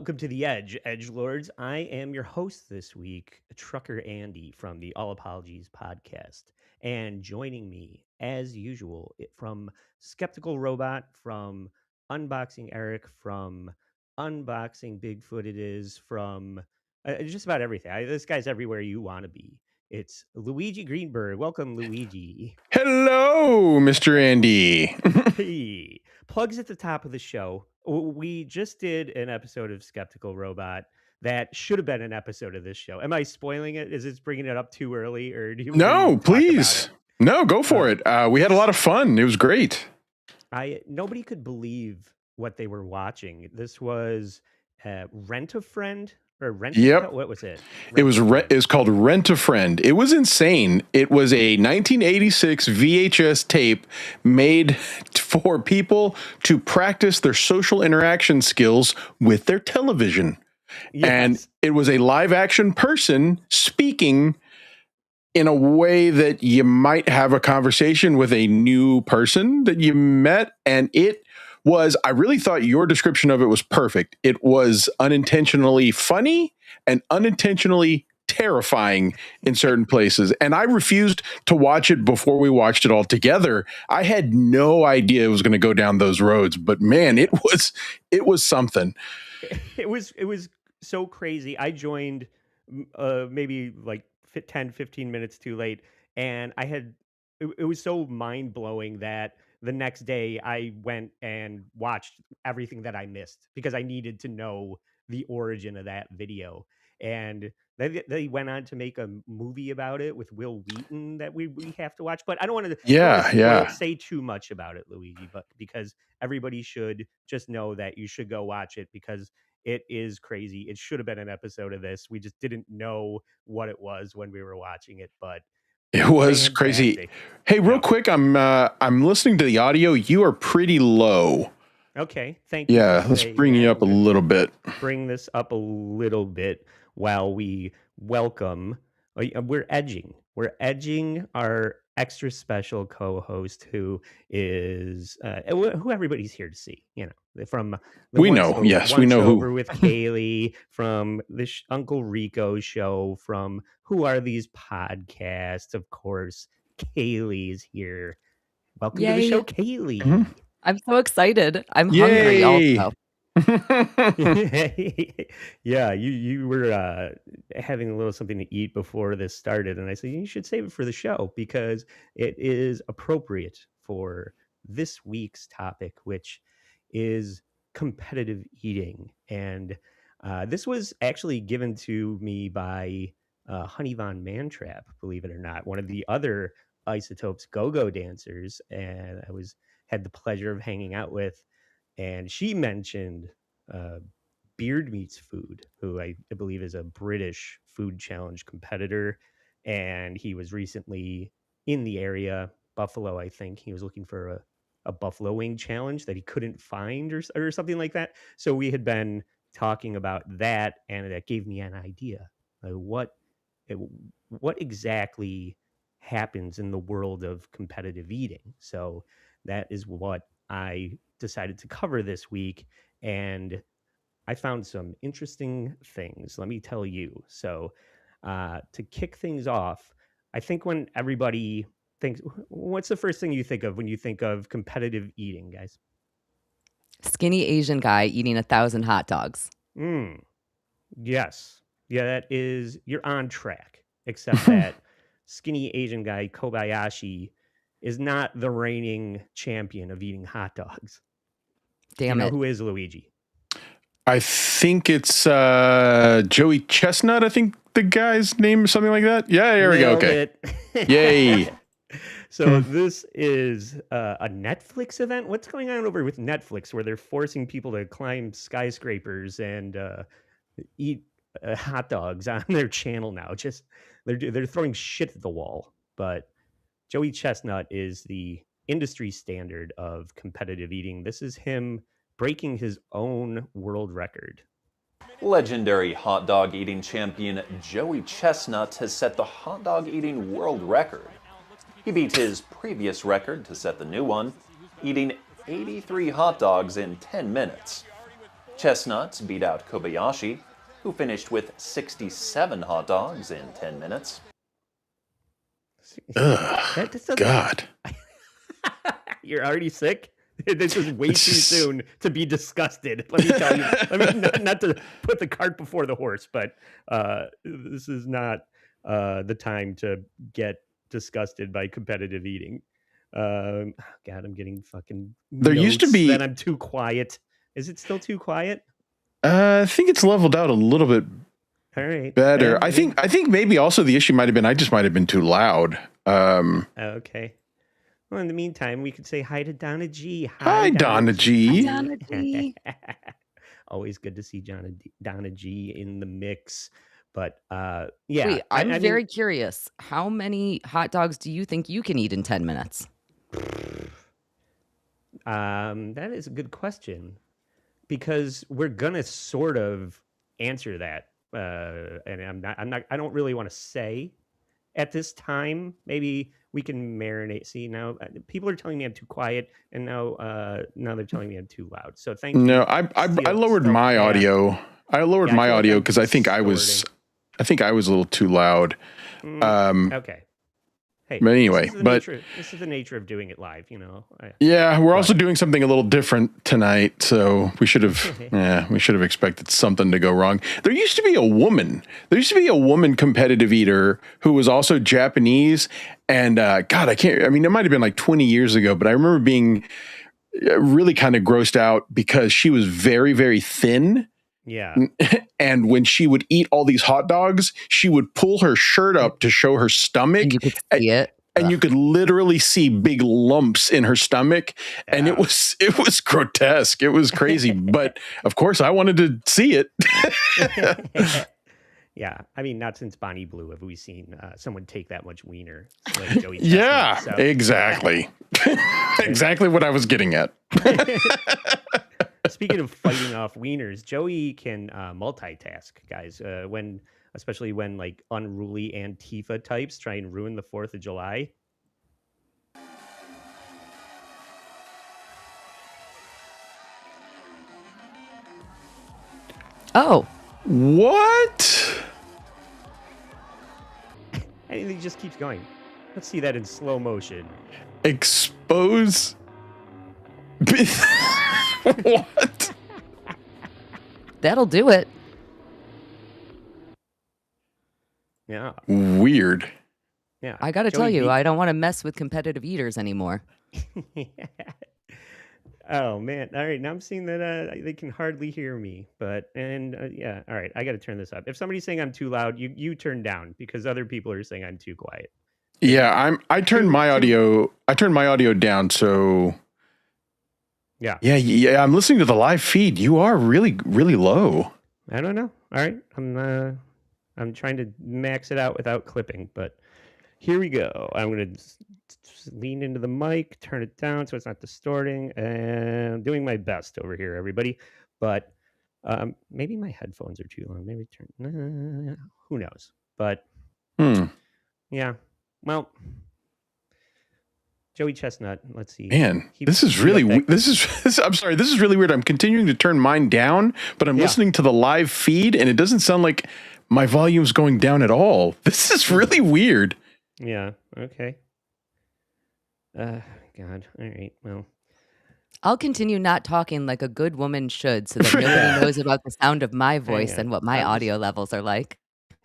Welcome to the Edge, Edgelords. I am your host this week, Trucker Andy from the All Apologies podcast. And joining me, as usual, from Skeptical Robot, from Unboxing Eric, from Unboxing Bigfoot It Is, from just about everything. This guy's everywhere you want to be. It's Luigi Greenberg. Welcome, Luigi. Hello, Mr. Andy. Hey, plugs at the top of the show. We just did an episode of Skeptical Robot that should have been an episode of this show. Am I spoiling it? Is it bringing it up too early, or do we No, talk about please. it? No, go for it. We had a lot of fun. It was great. Nobody could believe what they were watching. This was Rent a Friend or Rent. Yep. What was it? It was called Rent a Friend. It was insane. It was a 1986 VHS tape made for people to practice their social interaction skills with their television. Yes. And it was a live action person speaking in a way that you might have a conversation with a new person that you met. And it was, I really thought your description of it was perfect. It was unintentionally funny and unintentionally terrifying in certain places. And I refused to watch it before we watched it all together. I had no idea it was going to go down those roads, but man, it was something. It was so crazy. I joined maybe like 10, 15 minutes too late. And it was so mind blowing that the next day I went and watched everything that I missed because I needed to know the origin of that video. And they went on to make a movie about it with Will Wheaton that we have to watch. But I don't want to say too much about it, Luigi, but because everybody should just know that you should go watch it because it is crazy. It should have been an episode of this. We just didn't know what it was when we were watching it, but it was crazy. Hey, real quick, I'm listening to the audio. You are pretty low. Okay, thank you. Yeah, let's bring you up a little bit. Bring this up a little bit while we welcome. We're edging our extra special co-host who is who everybody's here to see. You know, from the we know who with Kaylee from the Uncle Rico show. From Who Are These Podcasts? Of course, Kaylee is here. Welcome to the show, Kaylee. Mm-hmm. I'm so excited. I'm hungry also. Yeah, you were having a little something to eat before this started, and I said you should save it for the show because it is appropriate for this week's topic, which is competitive eating. And this was actually given to me by Honey Von Mantrap, believe it or not, one of the other Isotopes go-go dancers, and I had the pleasure of hanging out with. And she mentioned Beard Meats Food, who I believe is a British food challenge competitor. And he was recently in the area, Buffalo, I think. He was looking for a buffalo wing challenge that he couldn't find or something like that. So we had been talking about that, and that gave me an idea. What exactly happens in the world of competitive eating? So that is what I decided to cover this week, and I found some interesting things, let me tell you. So to kick things off, I think when everybody thinks, what's the first thing you think of when you think of competitive eating, guys? Skinny Asian guy eating 1,000 hot dogs. Yes. Yeah, you're on track, except that skinny Asian guy, Kobayashi, is not the reigning champion of eating hot dogs. Damn it. Who is Luigi? I think it's Joey Chestnut. I think the guy's name is something like that. Yeah, there we go. Okay. Yay. So this is a Netflix event. What's going on over with Netflix where they're forcing people to climb skyscrapers and eat hot dogs on their channel now? Just they're throwing shit at the wall. But Joey Chestnut is the industry standard of competitive eating. This is him breaking his own world record. Legendary hot dog eating champion Joey Chestnut has set the hot dog eating world record. He beat his previous record to set the new one, eating 83 hot dogs in 10 minutes. Chestnuts beat out Kobayashi, who finished with 67 hot dogs in 10 minutes. Ugh, That just doesn't. God. You're already sick. This is way It's too just- soon to be disgusted. Let me tell you. I mean, not to put the cart before the horse, but this is not the time to get disgusted by competitive eating. God, I'm getting fucking There used to notes be- that I'm too quiet. Is it still too quiet? I think it's leveled out a little bit All right. better. I think maybe also the issue might have been I just might have been too loud. Okay. Well, in the meantime, we could say hi to Donna G. Hi, Donna G. Hi, Donna G. Always good to see Donna G in the mix. But yeah. Wait, I I'm mean, very curious. How many hot dogs do you think you can eat in 10 minutes? that is a good question because we're gonna sort of answer that. And I don't really want to say at this time. Maybe we can marinate. See, now people are telling me I'm too quiet, and now they're telling me I'm too loud. So thank you. No, I lowered my audio. I lowered my audio because I think I was a little too loud. Okay. Hey, But anyway, this is the nature of doing it live, you know. Yeah, we're also doing something a little different tonight, so we should have expected something to go wrong. There used to be a woman competitive eater who was also Japanese, and God, I mean, it might have been like 20 years ago, but I remember being really kind of grossed out because she was very, very thin. Yeah. And when she would eat all these hot dogs, she would pull her shirt up to show her stomach. And you could see it. And you could literally see big lumps in her stomach. And it was grotesque. It was crazy. But of course I wanted to see it. Yeah. I mean, not since Bonnie Blue have we seen someone take that much wiener. Like Joey Chestnut, Yeah, so. exactly. Exactly what I was getting at. Speaking of fighting off wieners, Joey can multitask, guys. Especially when like unruly Antifa types try and ruin the 4th of July. Oh, What? And he just keeps going. Let's see that in slow motion. Expose? What? that'll do it. Yeah. Weird. Yeah. I got to tell you, I don't want to mess with competitive eaters anymore. Oh man! All right, now I'm seeing that they can hardly hear me. Yeah. All right, I got to turn this up. If somebody's saying I'm too loud, you turn down because other people are saying I'm too quiet. Yeah, I turned my audio. I turned my audio down. So yeah. I'm listening to the live feed. You are really, really low. I don't know. All right, I'm trying to max it out without clipping, but here we go. I'm gonna lean into the mic, turn it down so it's not distorting, and I'm doing my best over here, everybody. But maybe my headphones are too long. Maybe who knows? But yeah. Well, Joey Chestnut. Let's see. Man, this is really I'm sorry. This is really weird. I'm continuing to turn mine down, but I'm listening to the live feed, and it doesn't sound like my volume's going down at all. This is really weird. Yeah. Okay. God. All right. Well, I'll continue not talking like a good woman should so that nobody knows about the sound of my voice and what my audio levels are like.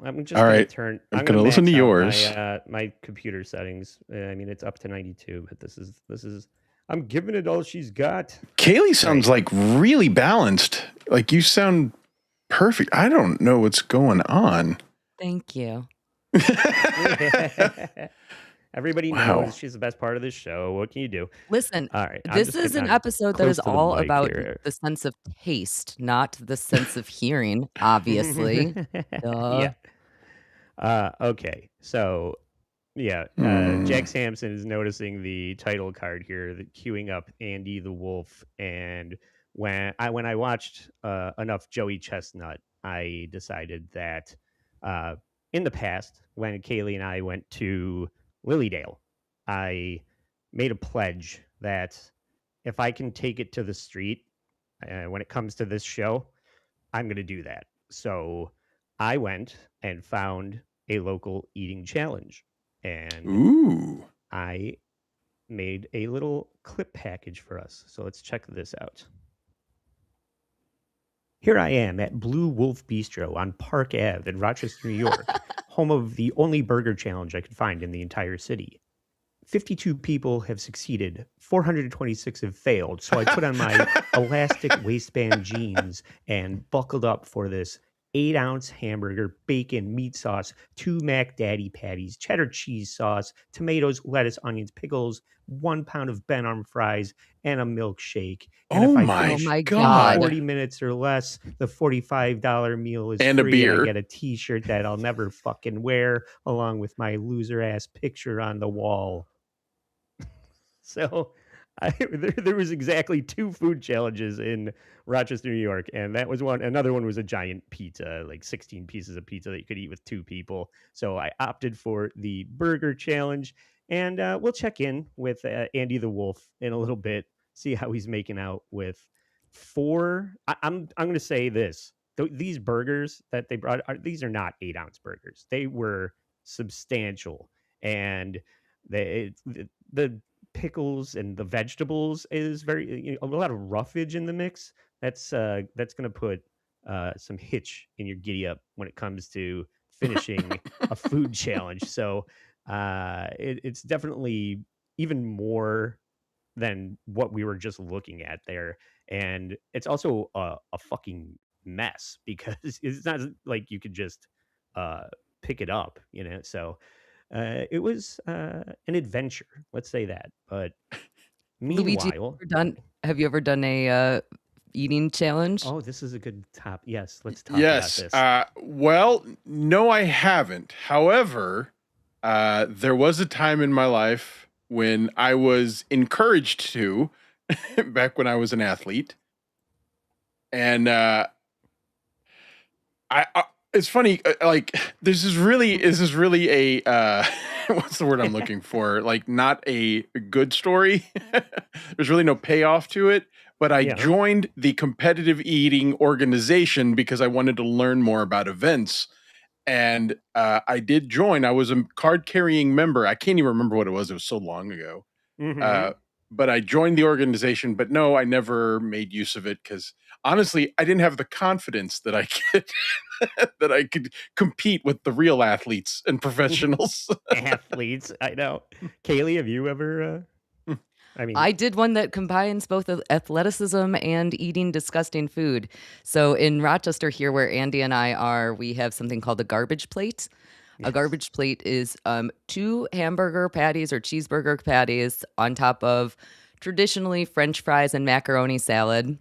I'm just going to turn. I'm going to listen to yours. My computer settings. I mean, it's up to 92, but this is. I'm giving it all she's got. Kaylee sounds like really balanced. Like you sound perfect. I don't know what's going on. Thank you. Everybody knows she's the best part of this show. What can you do? Listen, all right, this is an episode that is all about the sense of taste, not the sense of hearing, obviously. Yeah. Okay. So, yeah, Jack Sampson is noticing the title card here, queuing up Andy the Wolf. And when I watched enough Joey Chestnut, I decided that in the past, when Kaylee and I went to Lilydale, I made a pledge that if I can take it to the street When it comes to this show, I'm going to do that. So I went and found a local eating challenge, and Ooh. I made a little clip package for us. So let's check this out. Here I am at Blue Wolf Bistro on Park Ave in Rochester, New York, home of the only burger challenge I could find in the entire city. 52 people have succeeded, 426 have failed. So I put on my elastic waistband jeans and buckled up for this 8-ounce hamburger, bacon, meat sauce, 2 Mac Daddy patties, cheddar cheese sauce, tomatoes, lettuce, onions, pickles, 1 pound of Ben Arm fries, and a milkshake. And Oh if I my Oh finish my in God. 40 minutes or less, the $45 meal is And a free, and I beer. get a t-shirt that I'll never fucking wear, along with my loser ass picture on the wall. So there was exactly 2 food challenges in Rochester, New York, and that was one. Another one was a giant pizza, like 16 pieces of pizza that you could eat with 2 people. So I opted for the burger challenge, and we'll check in with Andy the Wolf in a little bit, see how he's making out with 4. I'm going to say this: these burgers that they brought these are not 8-ounce burgers. They were substantial, and the pickles and the vegetables is very a lot of roughage in the mix. That's going to put some hitch in your giddy up when it comes to finishing a food challenge. So it's definitely even more than what we were just looking at there, and it's also a fucking mess because it's not like you could just uh, pick it up, So it was an adventure, let's say that. But Luigi, meanwhile, have you ever done a eating challenge? oh, this is a good top. Yes, let's talk about Yes. this. Well, no, I haven't. However, there was a time in my life when I was encouraged to, back when I was an athlete, and it's funny. Like this is really a what's the word I'm looking for? Like, not a good story. There's really no payoff to it. But I Yeah. joined the competitive eating organization because I wanted to learn more about events. And I did join. I was a card carrying member. I can't even remember what it was. It was so long ago. Mm-hmm. Uh, but I joined the organization. But no, I never made use of it because honestly, I didn't have the confidence that I could that I could compete with the real athletes and professionals. Athletes, I know. Kaylee, have you ever? I mean, I did one that combines both athleticism and eating disgusting food. So in Rochester here, where Andy and I are, we have something called a garbage plate. A yes. garbage plate is 2 hamburger patties or cheeseburger patties on top of traditionally French fries and macaroni salad.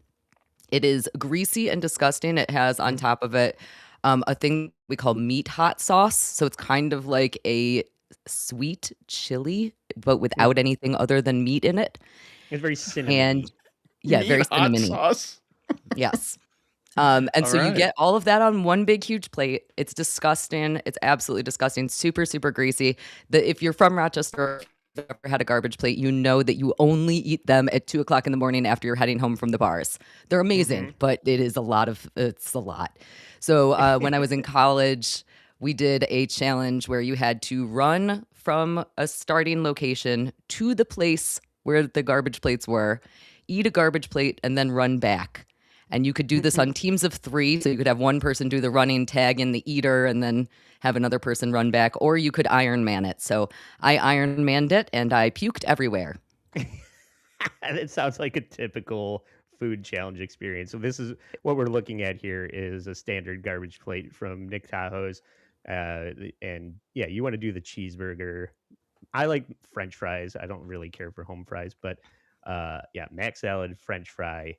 It is greasy and disgusting. It has on top of it a thing we call meat hot sauce. So it's kind of like a sweet chili, but Mm. without anything other than meat in it. It's very And cinnamony. yeah, Meat very hot cinnamony. sauce. Yes. And All so you right. get all of that on one big huge plate. It's disgusting. It's absolutely disgusting. Super, super greasy. If you're from Rochester, if you've ever had a garbage plate, you know that you only eat them at 2 o'clock in the morning after you're heading home from the bars. They're amazing, Mm-hmm. but it's a lot. So when I was in college, we did a challenge where you had to run from a starting location to the place where the garbage plates were, eat a garbage plate, and then run back. And you could do this on teams of 3. So you could have one person do the running, tag in the eater, and then have another person run back. Or you could Iron Man it. So I Iron Manned it, and I puked everywhere. It sounds like a typical food challenge experience. So this is what we're looking at here is a standard garbage plate from Nick Tahoe's. And yeah, you want to do the cheeseburger. I like French fries. I don't really care for home fries, but yeah, mac salad, French fry,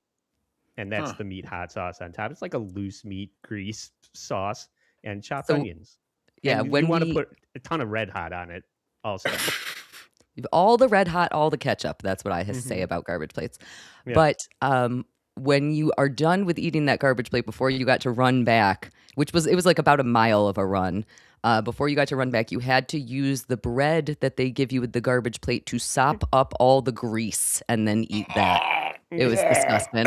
and that's Huh. the meat hot sauce on top. It's like a loose meat grease sauce and chopped So onions. yeah, And you when want to we put a ton of red hot on it also. all the red hot, all the ketchup. That's what I have to say Hmm. about garbage plates. Yeah. But when you are done with eating that garbage plate before you got to run back, it was like about a mile of a run. Before you got to run back, you had to use the bread that they give you with the garbage plate to sop up all the grease and then eat that. It was disgusting.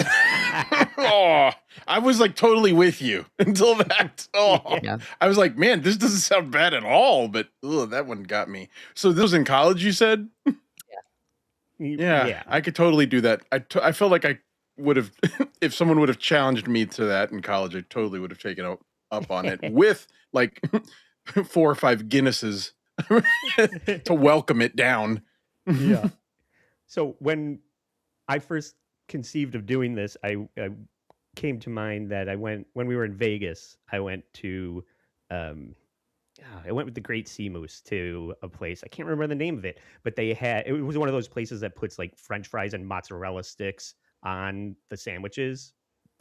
Oh, I was like totally with you until that. Oh, Yeah. I was like, man, this doesn't sound bad at all, but that one got me. So this was in college, you said? Yeah, Yeah. I could totally do that. I felt like I would have, if someone would have challenged me to that in college, I totally would have taken up on it with like 4 or 5 Guinnesses to welcome it down. Yeah. So when I first conceived of doing this, I came to mind that when we were in Vegas. Um, I went with the Great Sea Moose to a place. I can't remember the name of it, but it was one of those places that puts like French fries and mozzarella sticks on the sandwiches.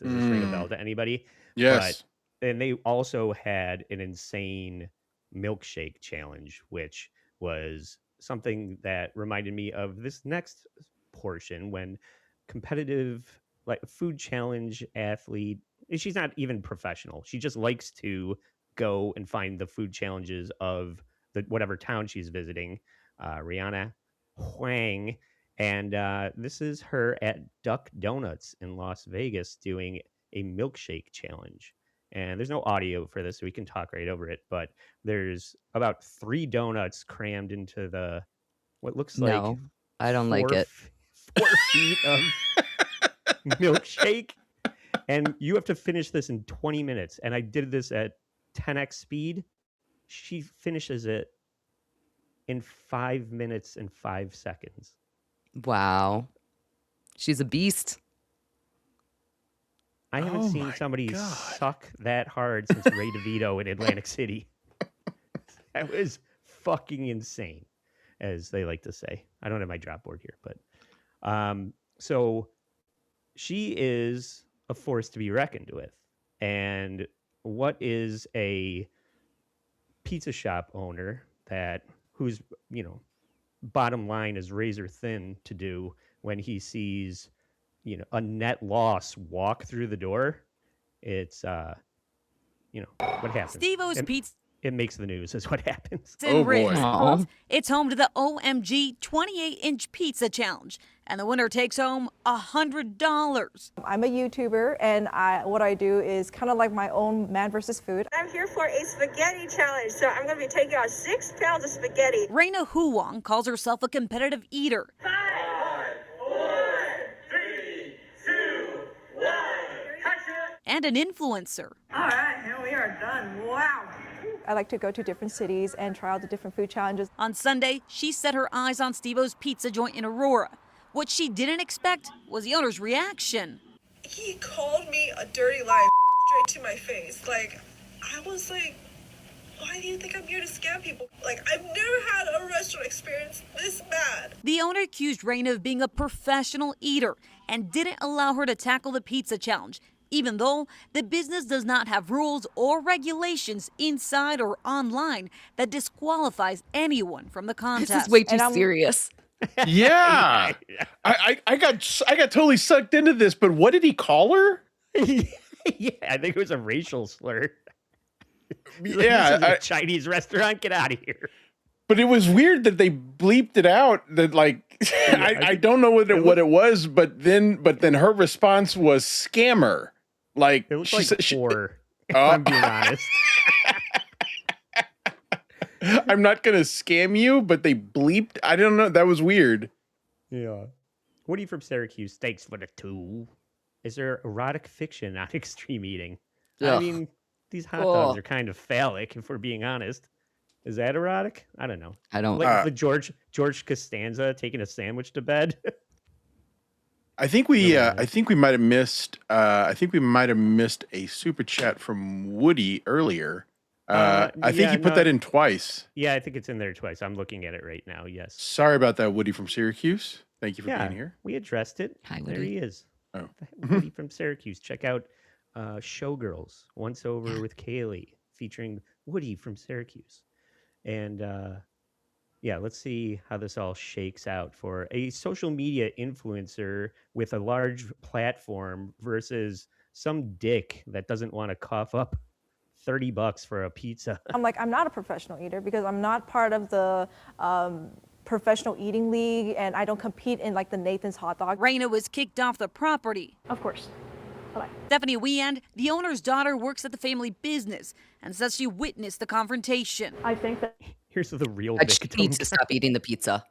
Does this ring a bell Mm, to anybody? But yes. and they also had an insane milkshake challenge, which was something that reminded me of this next portion when competitive like food challenge athlete, she's not even professional. She just likes to go and find the food challenges of the whatever town she's visiting. Rihanna Huang, and this is her at Duck Donuts in Las Vegas doing a milkshake challenge. And there's no audio for this, so we can talk right over it. But there's about 3 donuts crammed into the what looks like No, I don't like it. 4 feet of milkshake, and you have to finish this in 20 minutes. And I did this at 10x speed. She finishes it in 5 minutes and 5 seconds. Wow. She's a beast. I haven't Oh seen my somebody God. suck that hard since Ray DeVito in Atlantic City. That was fucking insane, as they like to say. I don't have my drop board here, but so she is a force to be reckoned with. And what is a pizza shop owner whose bottom line is razor thin to do when he sees a net loss walk through the door? It's what happens. Steve-O's Pizza It makes the news is what happens. Oh, in boy. Ridgeport. Aw. It's home to the OMG 28-inch pizza challenge, and the winner takes home $100. I'm a YouTuber, and what I do is kind of like my own man versus food. I'm here for a spaghetti challenge, so I'm going to be taking out 6 pounds of spaghetti. Raina Huang calls herself a competitive eater. 5, 4, 3, 2, 1. And an influencer. All right, and we are done. Wow. I like to go to different cities and try out the different food challenges. On Sunday, she set her eyes on Steve-O's pizza joint in Aurora. What she didn't expect was the owner's reaction. He called me a dirty lie straight to my face. Like, I was like, why do you think I'm here to scam people? Like, I've never had a restaurant experience this bad. The owner accused Raina of being a professional eater and didn't allow her to tackle the pizza challenge, even though the business does not have rules or regulations inside or online that disqualifies anyone from the contest. This is way too And I'm- serious. Yeah. I got totally sucked into this, but what did he call her? Yeah, I think it was a racial slur. He's like, Yeah, this is a Chinese restaurant. Get out of here. but it was weird that they bleeped it out. That like I don't know what it was, but then her response was scammer. Like It looks she like said, whore, if Oh. I'm being honest. I'm not gonna scam you, but they bleeped. I don't know. That was weird. Yeah. Woody from Syracuse, thanks for the 2. Is there erotic fiction on extreme eating? I Ugh. mean, these hot dogs Ugh. are kind of phallic, if we're being honest. Is that erotic? I don't know. I don't. Like the George Costanza taking a sandwich to bed. I think we might have missed. I think we might have missed a super chat from Woody earlier. I think yeah, he put no. that in twice. Yeah, I think it's in there twice. I'm looking at it right now. Yes. Sorry about that, Woody from Syracuse. Thank you for Yeah, being here. we addressed it. Hi, There Woody. he is. Oh. Woody from Syracuse. Check out Showgirls, Once Over with Kaylee, featuring Woody from Syracuse. And yeah, let's see how this all shakes out for a social media influencer with a large platform versus some dick that doesn't want to cough up $30 for a pizza. I'm like, I'm not a professional eater because I'm not part of the professional eating league, and I don't compete in like the Nathan's hot dog. Raina was kicked off the property. Of course. Bye-bye. Stephanie Weand, the owner's daughter, works at the family business and says she witnessed the confrontation. I think that Here's the real She victim. needs to stop eating the pizza.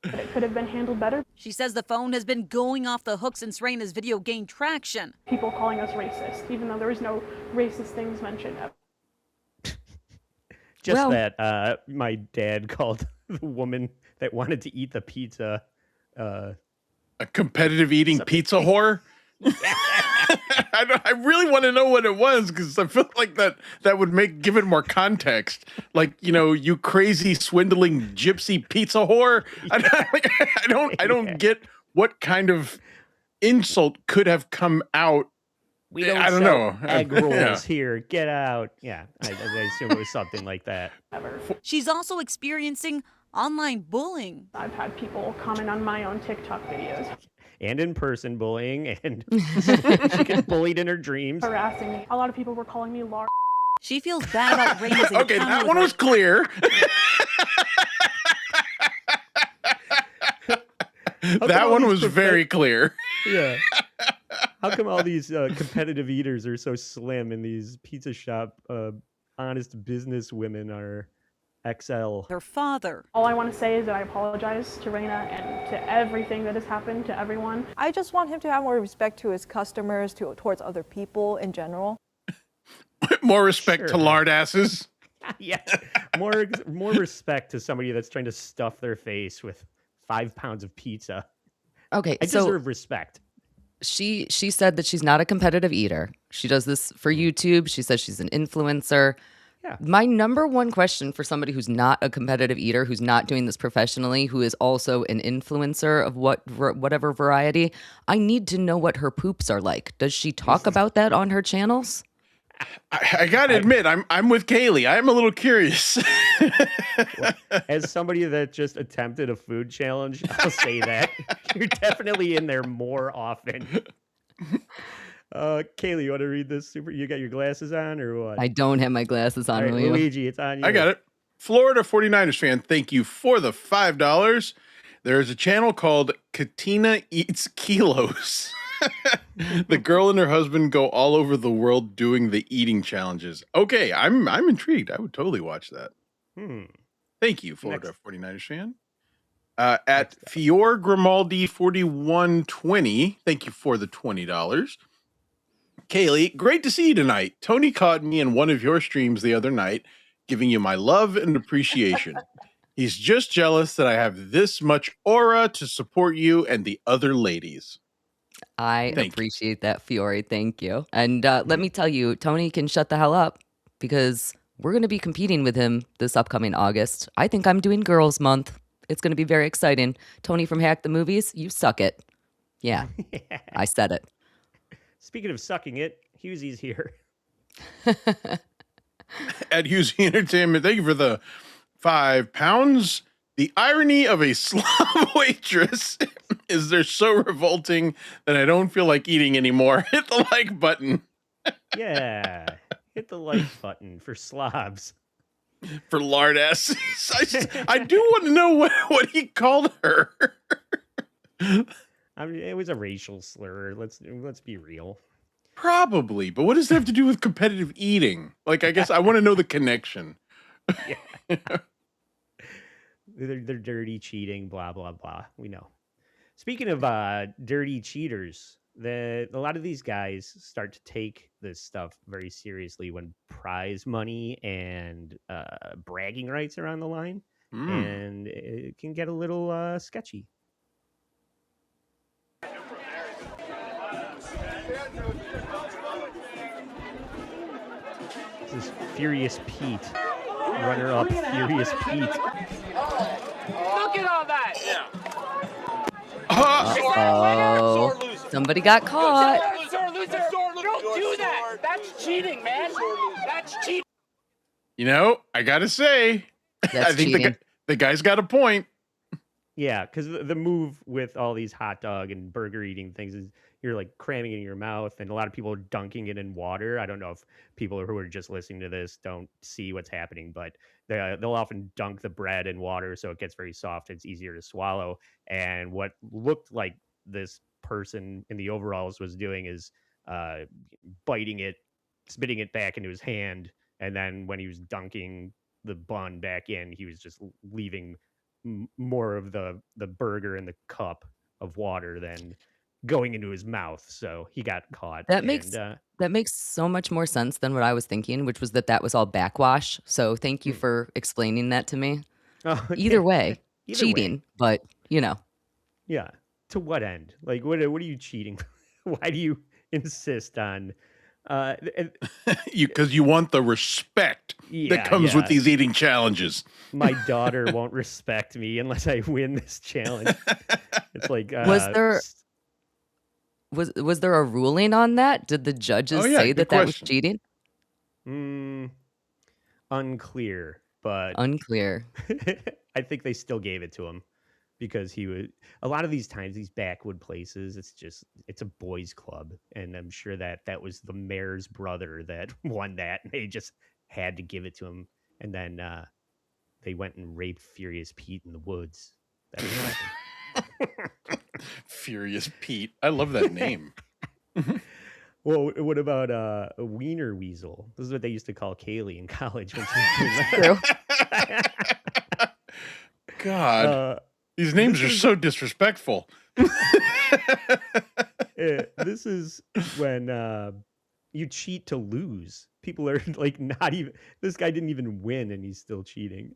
it could have been handled better. She says the phone has been going off the hook since Raina's video gained traction. People calling us racist, even though there was no racist things mentioned. Just Well- that my dad called the woman that wanted to eat the pizza A competitive eating pizza whore. I really want to know what it was, because I feel like that would give it more context. Like, you crazy swindling gypsy pizza whore. I don't get what kind of insult could have come out. We don't I don't sell know. egg rolls Yeah. here. Get out. Yeah, I assume it was something like that. She's also experiencing online bullying. I've had people comment on my own TikTok videos, And in-person bullying, and she gets bullied in her dreams. harassing me. A lot of people were calling me Laura. She feels bad about Raina's Okay, encounter that with one her. was clear. That all one these was very clear. Yeah. How come all these competitive eaters are so slim and these pizza shop honest business women are XL? Her father. All I want to say is that I apologize to Raina and to everything that has happened to everyone. I just want him to have more respect to his customers, towards other people in general. More respect to Sure. lard asses. Yeah. More respect to somebody that's trying to stuff their face with 5 pounds of pizza. Okay, I so deserve respect. she said that she's not a competitive eater. She does this for YouTube. She says she's an influencer. Yeah. My number one question for somebody who's not a competitive eater, who's not doing this professionally, who is also an influencer of whatever variety, I need to know what her poops are like. Does she talk about that on her channels? I gotta admit, I'm with Kaylee. I'm a little curious. As somebody that just attempted a food challenge, I'll say that. You're definitely in there more often. Kaylee, you want to read this? You got your glasses on or what? I don't have my glasses on, All right, will you? Luigi, it's on you. I got it. Florida 49ers fan, thank you for the $5. There is a channel called Katina Eats Kilos. The girl and her husband go all over the world doing the eating challenges. Okay, I'm intrigued. I would totally watch that. Thank you, Florida 49ers fan. At Fior Grimaldi 4120, thank you for the $20. Kaylee, great to see you tonight. Tony caught me in one of your streams the other night, giving you my love and appreciation. He's just jealous that I have this much aura to support you and the other ladies. I Thank you. appreciate that, Fiore. Thank you. And let me tell you, Tony can shut the hell up because we're going to be competing with him this upcoming August. I think I'm doing Girls Month. It's going to be very exciting. Tony from Hack the Movies, you suck it. Yeah, I said it. Speaking of sucking it, Hughesy's here. At Husey Entertainment, thank you for the £5. The irony of a slob waitress is they're so revolting that I don't feel like eating anymore. Hit the like button Yeah. Hit the like button for slobs. for lard asses. I do want to know what he called her. I mean, it was a racial slur. Let's be real. Probably, but what does that have to do with competitive eating? Like, I guess I want to know the connection. They're dirty, cheating, blah blah blah. We know. Speaking of dirty cheaters, a lot of these guys start to take this stuff very seriously when prize money and bragging rights are on the line, and it can get a little sketchy. This is Furious Pete, runner-up Furious Pete. Look at all that! Oh, somebody got caught. Sore loser! Don't do that! That's cheating, man! That's cheating! You know, I gotta say, That's I think cheating. the guy's got a point. Yeah, because the move with all these hot dog and burger eating things is you're like cramming it in your mouth, and a lot of people are dunking it in water. I don't know if people who are just listening to this don't see what's happening, but they'll often dunk the bread in water so it gets very soft. It's easier to swallow. And what looked like this person in the overalls was doing is uh, biting it, spitting it back into his hand, and then when he was dunking the bun back in, he was just leaving more of the burger in the cup of water than going into his mouth. So he got caught, That and makes that makes so much more sense than what I was thinking, which was that was all backwash. So thank you for explaining that to me. oh, Either way, either way, cheating, but you know. yeah. To what end? Like, what are you cheating? Why do you insist on? And, Because you want the respect that yeah, comes with yeah. these eating challenges. My daughter won't respect me unless I win this challenge. It's like Was there a ruling on that? Did the judges Oh, yeah, say good that was question. cheating? unclear, but Unclear. I think they still gave it to him because he would. A lot of these times, these backwood places, it's a boys' club, and I'm sure that was the mayor's brother that won that, and they just had to give it to him. And then they went and raped Furious Pete in the woods. That's what happened. Furious Pete. I love that name. Well, what about a wiener weasel? This is what they used to call Kaylee in college. When she was True. God, these names are so disrespectful. This is when you cheat to lose. People are like not even. This guy didn't even win, and he's still cheating.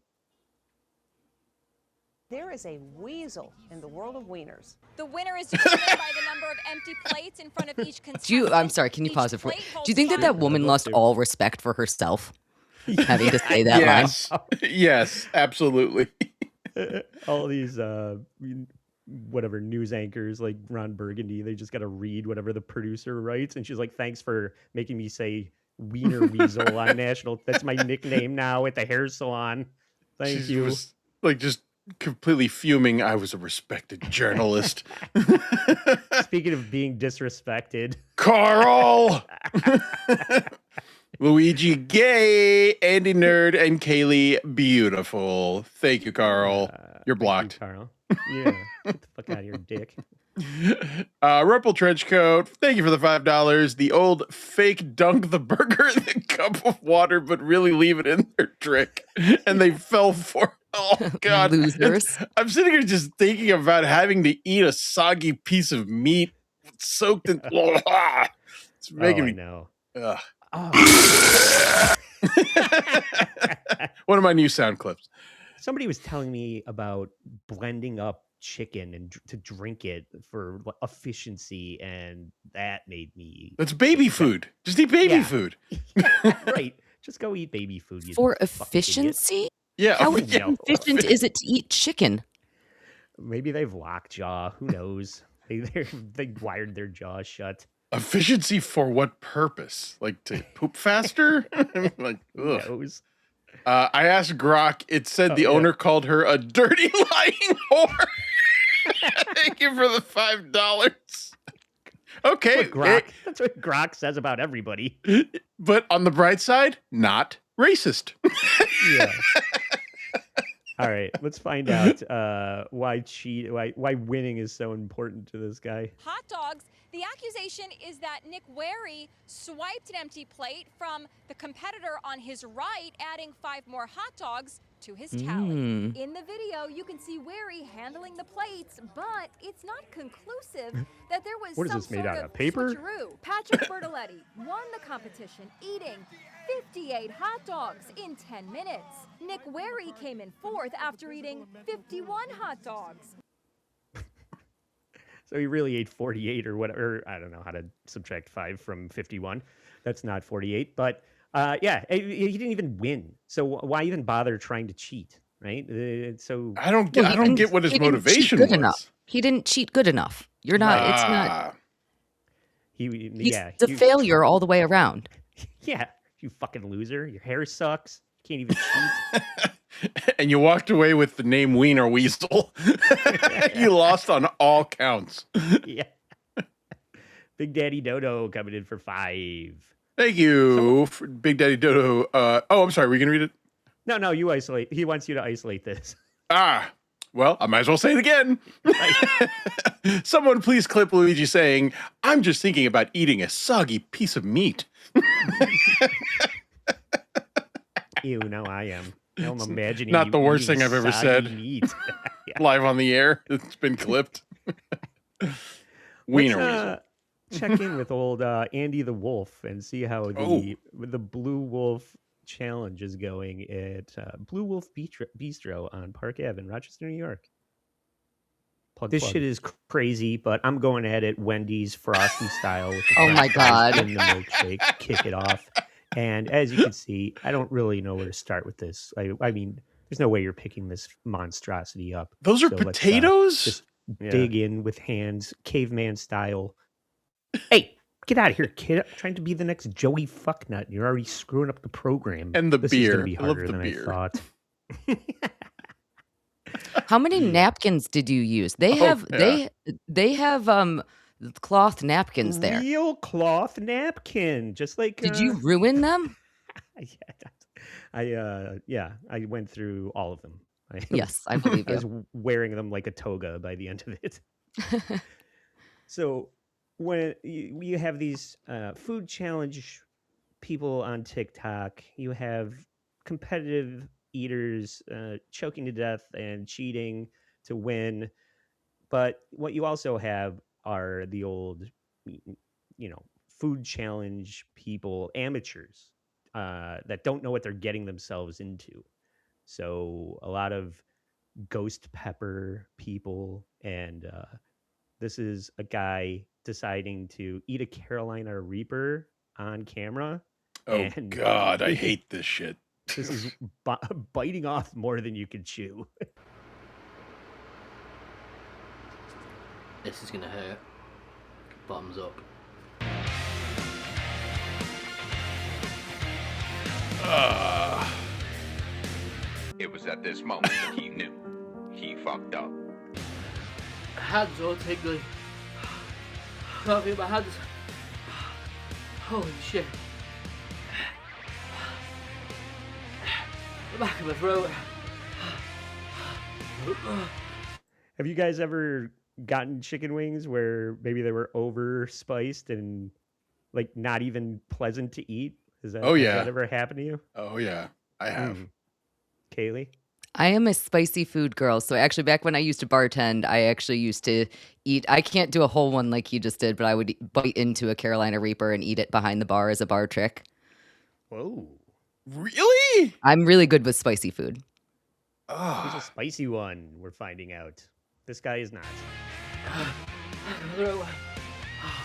There is a weasel in the world of wieners. The winner is determined by the number of empty plates in front of each contestant. I'm sorry, can you Each pause it for plate Do you think holds that five- woman lost all respect for herself? Having to say that Yes. Yes, absolutely. All these whatever news anchors like Ron Burgundy, they just got to read whatever the producer writes, and she's like, "Thanks for making me say wiener weasel on national. That's my nickname now at the hair salon. Thank She you." was like just completely fuming. I was a respected journalist. Speaking of being disrespected, Carl, Luigi gay, Andy nerd, and Kaylee beautiful. Thank you, Carl. You're blocked. Thank you, Carl. Yeah, get the fuck out of here, dick. Rumple trench coat. Thank you for the $5. The old fake dunk the burger in the cup of water, but really leave it in their trick, and they fell for it. Oh God, Losers. I'm sitting here just thinking about having to eat a soggy piece of meat soaked in. It's making me. know. Ugh. Oh. One of my new sound clips. Somebody was telling me about blending up chicken and to drink it for efficiency, and that made me. That's baby food. Just eat baby food. Yeah, right. Just go eat baby food. You For fucking idiot. efficiency? Yeah. How Yeah. efficient is it to eat chicken? Maybe they've lockjaw. Who knows? They wired their jaws shut. Efficiency for what purpose? Like to poop faster? Like, Who ugh. knows? I asked Grok. It said the owner called her a dirty lying whore. Thank you for the $5. Okay, That's what Grok says about everybody. but on the bright side, not racist. Yeah. All right, let's find out why winning is so important to this guy. Hot dogs. The accusation is that Nick Wary swiped an empty plate from the competitor on his right, adding 5 more hot dogs to his tally. In the video, you can see Wary handling the plates, but it's not conclusive that there was What is some this made sort out of paper? switcheroo. Patrick Bertoletti won the competition, eating 58 hot dogs in 10 minutes. Nick Wary came in 4th after eating 51 hot dogs. So he really ate 48 or whatever. I don't know how to subtract 5 from 51. That's not 48. But yeah, he didn't even win. So why even bother trying to cheat, right? So I don't get what his motivation was. Enough. He didn't cheat good enough. You're not. It's not. He's a failure all the way around. Yeah, you fucking loser. Your hair sucks. You can't even cheat. And you walked away with the name Wiener Weasel. You lost on all counts. Yeah. Big Daddy Dodo coming in for 5. Thank you, Big Daddy Dodo. I'm sorry. Were you gonna read it? No, you isolate. He wants you to isolate this. Well, I might as well say it again. Someone please clip Luigi saying, "I'm just thinking about eating a soggy piece of meat." Ew, now I am. Now I'm imagining Not you the worst eating thing I've ever soggy said. meat. Yeah. Live on the air. It's been clipped. Wiener Weasel. Check in with old Andy the Wolf and see how the Blue Wolf Challenge is going at Blue Wolf Bistro on Park Ave in Rochester, New York. This shit is crazy, but I'm going at it Wendy's Frosty style with the Oh my God. in the milkshake. Kick it off. And as you can see, I don't really know where to start with this. I mean, there's no way you're picking this monstrosity up. Those are So potatoes? Let's just dig in with hands, caveman style. Hey, get out of here, kid. I'm trying to be the next Joey Fucknut. You're already screwing up the program. And the this beer. is going to be I love harder the than beer. I thought. How many napkins did you use? They have cloth napkins there. Real cloth napkin, just like. Did you ruin them? I went through all of them. Yes, I believe I was you. wearing them like a toga by the end of it. So when you have these food challenge people on TikTok, you have competitive eaters choking to death and cheating to win. But what you also have are the old, food challenge people, amateurs that don't know what they're getting themselves into. So a lot of ghost pepper people, and this is a guy deciding to eat a Carolina Reaper on camera. Oh, and God, I hate this shit. This is biting off more than you can chew. This is gonna hurt. Bottoms up. It was at this moment that he knew he fucked up. Hands all tingly. Can't feel my hands. Holy shit. The back of my throat. Have you guys ever gotten chicken wings where maybe they were over spiced and like not even pleasant to eat? Has that ever happened to you? Oh yeah, I have. Kaylee? I am a spicy food girl. So actually back when I used to bartend, I actually used to eat. I can't do a whole one like you just did, but I would bite into a Carolina Reaper and eat it behind the bar as a bar trick. Whoa. Really? I'm really good with spicy food. He's a spicy one, we're finding out. This guy is not. Oh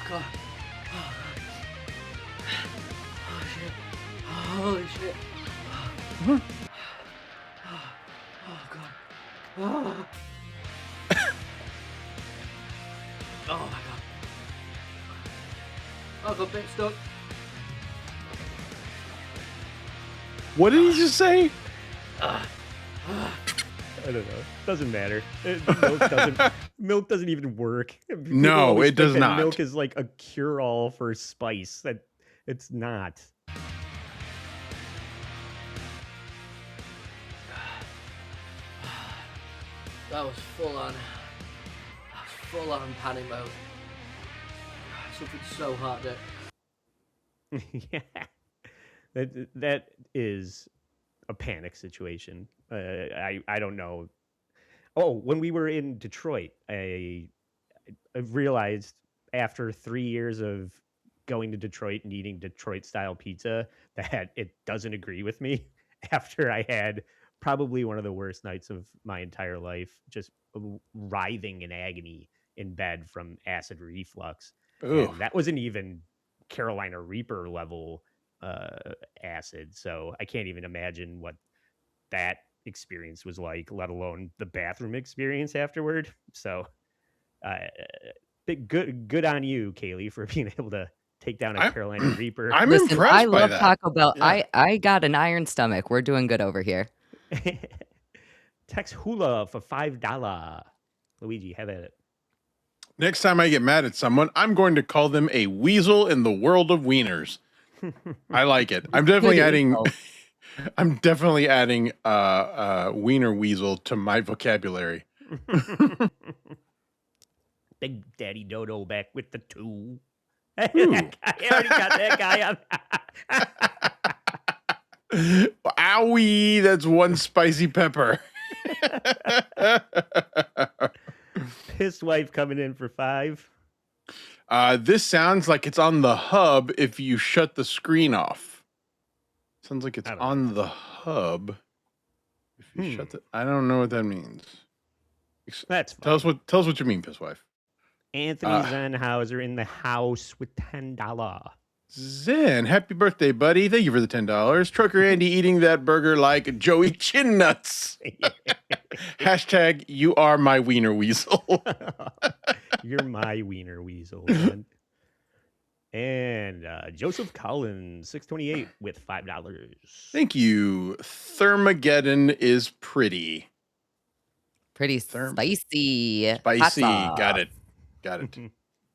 god. Oh shit. Holy shit. Oh god. Oh. Oh my god. I got a bit stuck. What did he just say? I don't know. Doesn't matter. Milk doesn't even work. People No, always it does think that not. Milk is like a cure-all for spice. That it's not. That was full on. Full on panic mode. Something so hard there. Yeah. That is a panic situation. I don't know. Oh, when we were in Detroit, I realized after 3 years of going to Detroit and eating Detroit style pizza that it doesn't agree with me after I had probably one of the worst nights of my entire life, just writhing in agony in bed from acid reflux. Ugh. And that wasn't even Carolina Reaper level acid. So I can't even imagine what that experience was like, let alone the bathroom experience afterward. So good on you, Kaylee, for being able to take down a Carolina Reaper. I'm Listen, impressed I by love that. Taco Bell. Yeah. I got an iron stomach. We're doing good over here. Tex Hula for $5. Luigi, have at it. Next time I get mad at someone, I'm going to call them a weasel in the world of wieners. I like it. I'm definitely adding. I'm definitely adding wiener weasel to my vocabulary. Big Daddy Dodo back with the 2. I already got that guy on. Owie, that's one spicy pepper. Pissed wife coming in for 5. This sounds like it's on the hub if you shut the screen off. Sounds like it's on the hub. If you shut the, I don't know what that means. That's fine. Tell us what you mean, piss wife. Anthony Zenhauser in the house with $10. Zen, happy birthday, buddy. Thank you for the $10. Trucker Andy eating that burger like Joey Chin Nuts. Hashtag you are my wiener weasel. You're my wiener weasel, man. And Joseph Collins, 628 with $5. Thank you. Thermageddon is pretty. Pretty spicy. Spicy. Hot Got it.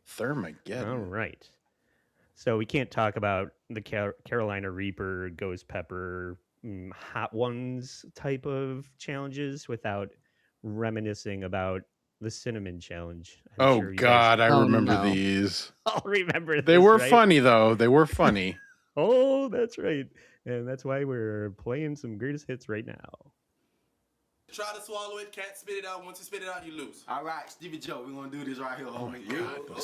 Thermageddon. All right. So we can't talk about the Carolina Reaper, Ghost Pepper, Hot Ones type of challenges without reminiscing about the Cinnamon Challenge. Oh, God, I remember these. I'll remember this, They were right? funny, though. They were funny. Oh, that's right. And that's why we're playing some greatest hits right now. Try to swallow it, can't spit it out. Once you spit it out, you lose. All right, Stevie Joe, we're going to do this right here, homie.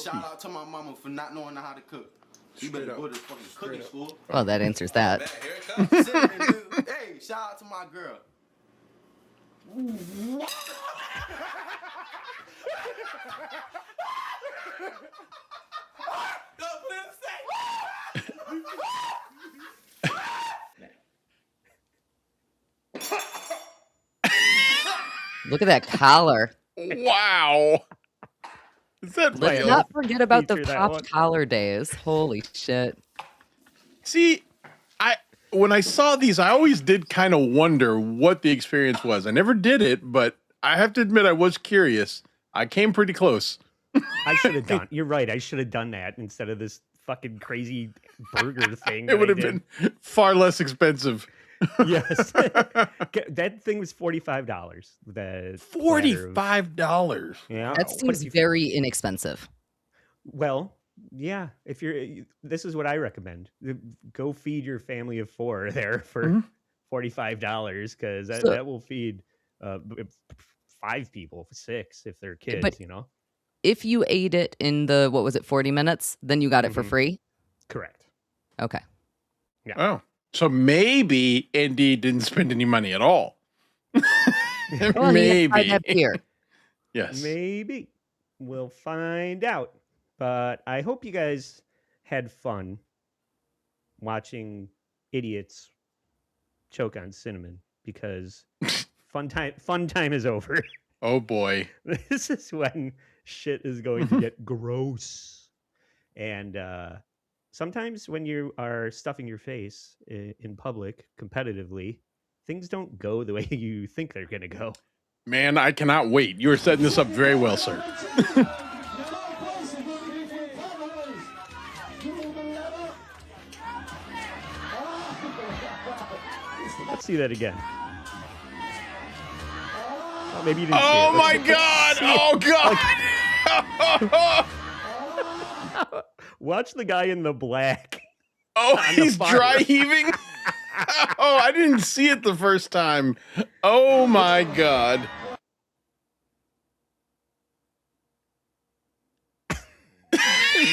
Shout out to my mama for not knowing how to cook. You better go to fucking cooking school. Well, that answers that. Here it comes. Hey, shout out to my girl. Look at that collar. Wow. Is that Let's real? not forget about the Feature that popped one. collar days. Holy shit. See, when I saw these, I always did kind of wonder what the experience was. I never did it, but I have to admit I was curious. I came pretty close. I should have done. You're right. I should have done that instead of this fucking crazy burger thing. It would have been far less expensive. Yes. That thing was $45. $45. Yeah. That seems very inexpensive. Well, yeah. If this is what I recommend. Go feed your family of 4 there for $45 because that will feed 5 people, 6 if they're kids. But you know. If you ate it in the 40 minutes, then you got it for free? Correct. Okay. Yeah. Oh, so maybe Andy didn't spend any money at all. Well, maybe. that beer. Yes. Maybe. We'll find out. But I hope you guys had fun watching idiots choke on cinnamon because fun time is over. Oh boy. This is when shit is going to get gross. And sometimes when you are stuffing your face in public competitively, things don't go the way you think they're going to go. Man, I cannot wait. You are setting this up very well, sir. Let's see that again. Oh, maybe you didn't see it. Oh my Let's God! see it. Oh God! Watch the guy in the black. Oh, on the he's far dry right. heaving. Oh, I didn't see it the first time. Oh my God.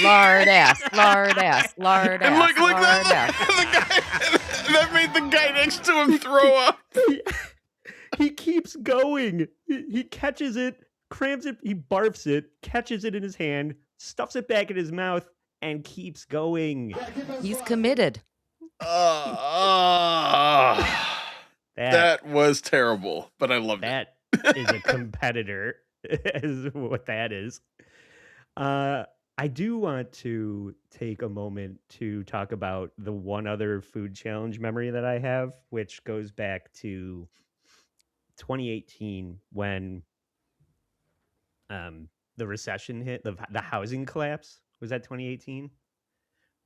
Lard ass, lard ass, lard And ass. look, lard that, ass. the guy, that made the guy next to him throw up. He keeps going. He catches it, crams it, he barfs it, catches it in his hand, stuffs it back in his mouth, and keeps going. He's committed. That was terrible, but I loved it. That is a competitor, is what that is. I do want to take a moment to talk about the one other food challenge memory that I have, which goes back to 2018 when the recession hit, the housing collapse. Was that 2018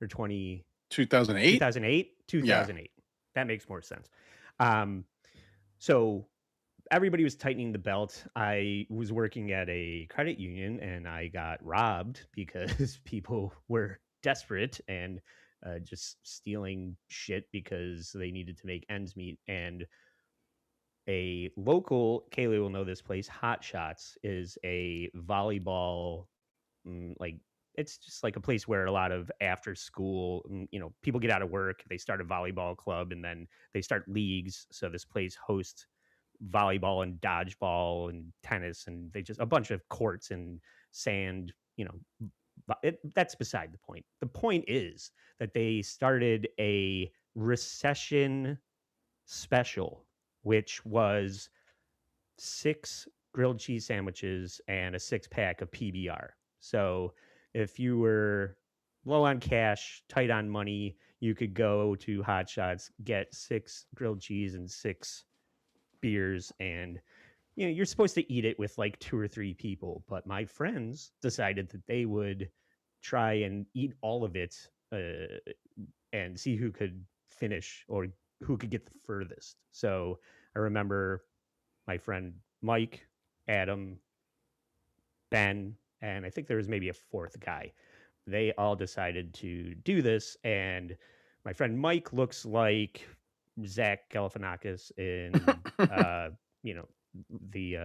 or 2008? 2008? Yeah. 2008. That makes more sense. So everybody was tightening the belt. I was working at a credit union and I got robbed because people were desperate and just stealing shit because they needed to make ends meet. And a local, Kaylee will know this place, Hot Shots, is a volleyball, like, it's just like a place where a lot of after school, people get out of work, they start a volleyball club, and then they start leagues. So this place hosts volleyball and dodgeball and tennis, and they just a bunch of courts and sand. That's beside the point. The point is that they started a recession special, which was 6 grilled cheese sandwiches and a 6-pack of PBR. So if you were low on cash, tight on money, you could go to Hot Shots, get 6 grilled cheese and 6 beers, and you're supposed to eat it with like 2 or 3 people. But my friends decided that they would try and eat all of it and see who could finish or who could get the furthest. So I remember my friend Mike, Adam, Ben, and I think there was maybe a fourth guy. They all decided to do this, and my friend Mike looks like Zach Galifianakis in, you know, the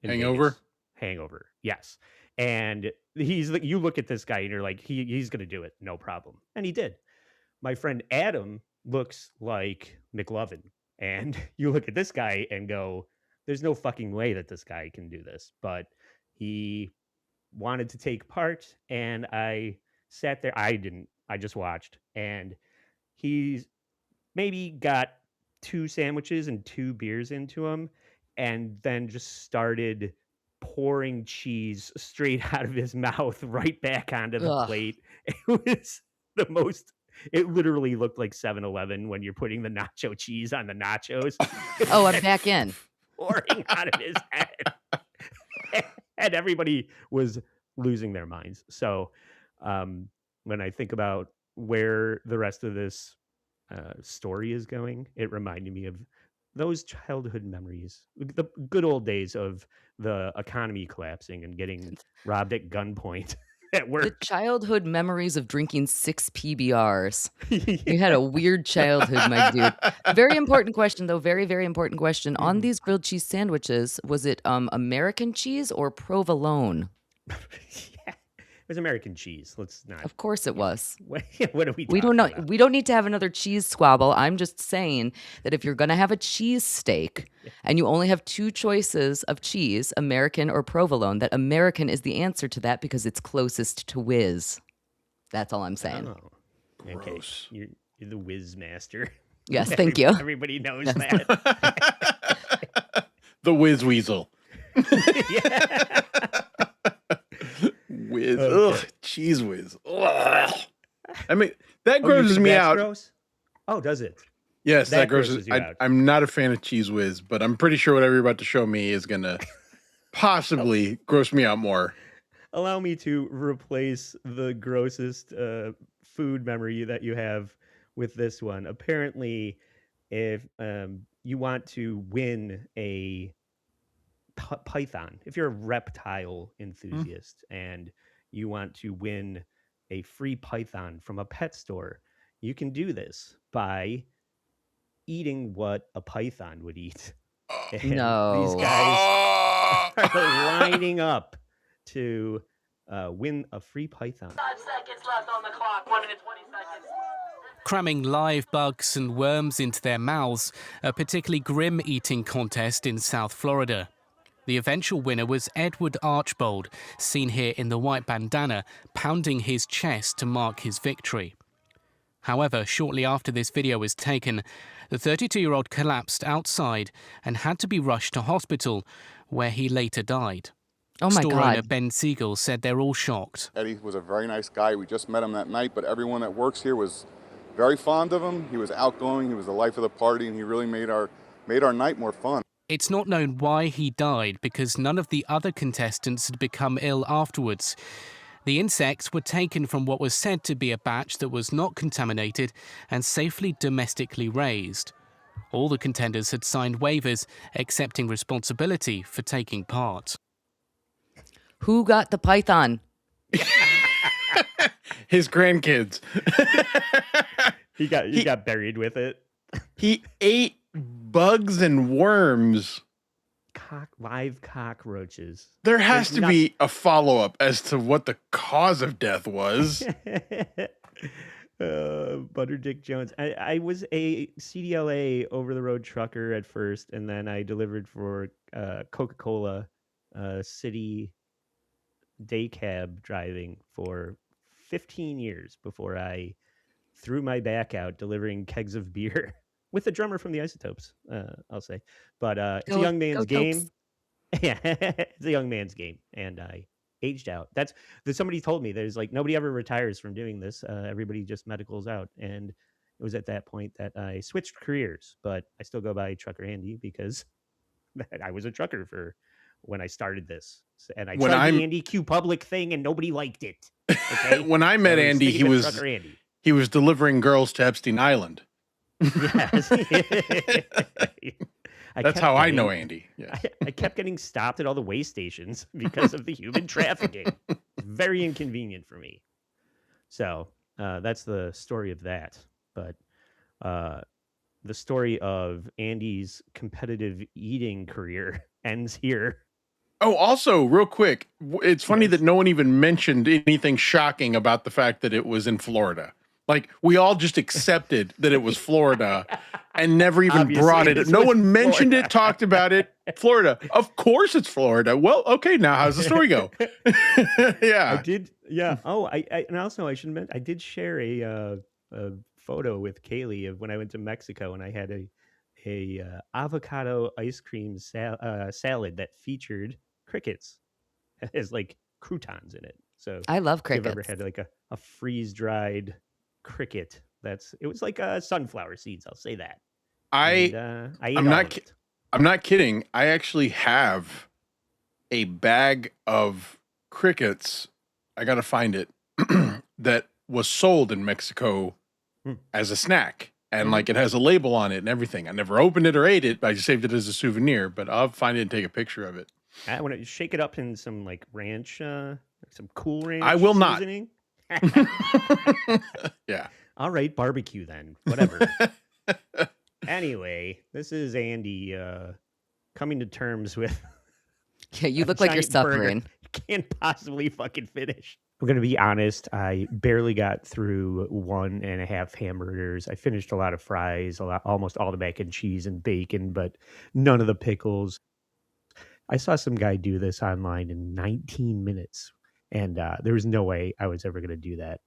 in Hangover? Vegas. Hangover, yes. And you look at this guy and you're like, he's gonna do it, no problem, and he did. My friend Adam looks like McLovin, and you look at this guy and go, there's no fucking way that this guy can do this. But he wanted to take part, and I sat there. I didn't. I just watched, and he's maybe got 2 sandwiches and 2 beers into him, and then just started pouring cheese straight out of his mouth right back onto the Ugh. plate. It was the most. It literally looked like 7-Eleven when you're putting the nacho cheese on the nachos. Oh, I'm back in. Pouring out of his head. And everybody was losing their minds. So when I think about where the rest of this story is going, it reminded me of those childhood memories, the good old days of the economy collapsing and getting robbed at gunpoint at The work. childhood memories of drinking 6 PBRs. You had a weird childhood, my dude. Very important question, though. Very, very important question. On these grilled cheese sandwiches, was it American cheese or provolone? It was American cheese. Let's not. Of course it was. What are we We talking don't know. about? We don't need to have another cheese squabble. I'm just saying that if you're going to have a cheese steak and you only have 2 choices of cheese, American or provolone, that American is the answer to that because it's closest to whiz. That's all I'm saying. Oh, okay. You're the whiz master. Yes, thank you. Everybody knows Yes. that. The whiz weasel. Whiz. Okay. Ugh, cheese whiz. Ugh. I mean, that Oh, you grosses think me that's out. gross? Oh, does it? Yes, that grosses grosses. you out. I'm not a fan of cheese whiz, but I'm pretty sure whatever you're about to show me is gonna possibly gross me out more. Allow me to replace the grossest food memory that you have with this one. Apparently, if you want to win a python, if you're a reptile enthusiast and you want to win a free python from a pet store, you can do this by eating what a python would eat. And these No. guys are lining up to win a free python. 5 seconds left on the clock. 1 minute 20 seconds. Cramming live bugs and worms into their mouths, a particularly grim eating contest in South Florida. The eventual winner was Edward Archbold, seen here in the white bandana, pounding his chest to mark his victory. However, shortly after this video was taken, the 32-year-old collapsed outside and had to be rushed to hospital, where he later died. Oh my Store owner God. Ben Siegel said they're all shocked. Eddie was a very nice guy. We just met him that night, but everyone that works here was very fond of him. He was outgoing, he was the life of the party, and he really made our night more fun. It's not known why he died because none of the other contestants had become ill afterwards. The insects were taken from what was said to be a batch that was not contaminated and safely domestically raised. All the contenders had signed waivers accepting responsibility for taking part. Who got the python? His grandkids. He got buried with it. He ate bugs and worms. Live cockroaches. There has to be a follow-up as to what the cause of death was. Butterdick Jones. I was a CDLA over-the-road trucker at first, and then I delivered for Coca-Cola city day cab driving for 15 years before I threw my back out delivering kegs of beer with the drummer from the Isotopes, I'll say. But it's a young man's game. Yeah, it's a young man's game, and I aged out. Somebody told me there's like nobody ever retires from doing this. Everybody just medicals out, and it was at that point that I switched careers. But I still go by Trucker Andy because I was a trucker for when I started this, and I tried the Andy Q Public thing, and nobody liked it. Okay? When I met Andy, he was Andy. He was delivering girls to Epstein Island. Yes. That's how I know Andy. Yes. I kept getting stopped at all the way stations because of the human trafficking. Very inconvenient for me. So that's the story of that. But the story of Andy's competitive eating career ends here. Oh, also, real quick, it's funny that no one even mentioned anything shocking about the fact that it was in Florida. Like, we all just accepted that it was Florida and never even Obviously, brought it. No one mentioned it, talked about it. Florida. Of course it's Florida. Well, okay, now how's the story go? Yeah. I did. Yeah. Oh, and also I should mention, I did share a photo with Kaylee of when I went to Mexico, and I had a avocado ice cream salad that featured crickets as like croutons in it. So I love if you've ever crickets. had like a freeze dried cricket, it was like sunflower seeds. I'll say that. I ate I'm all not of it. I'm not kidding. I actually have a bag of crickets. I got to find it that was sold in Mexico as a snack. And like it has a label on it and everything. I never opened it or ate it, but I just saved it as a souvenir, but I'll find it and take a picture of it. I want to shake it up in some like ranch, some Cool Ranch. I will not. Seasoning. Yeah. All right, barbecue then. Whatever. Anyway, this is Andy coming to terms with. Yeah, you look like you're suffering. Can't possibly fucking finish. I'm going to be honest. I barely got through 1.5 hamburgers. I finished a lot of fries, almost all the mac and cheese and bacon, but none of the pickles. I saw some guy do this online in 19 minutes, and there was no way I was ever going to do that.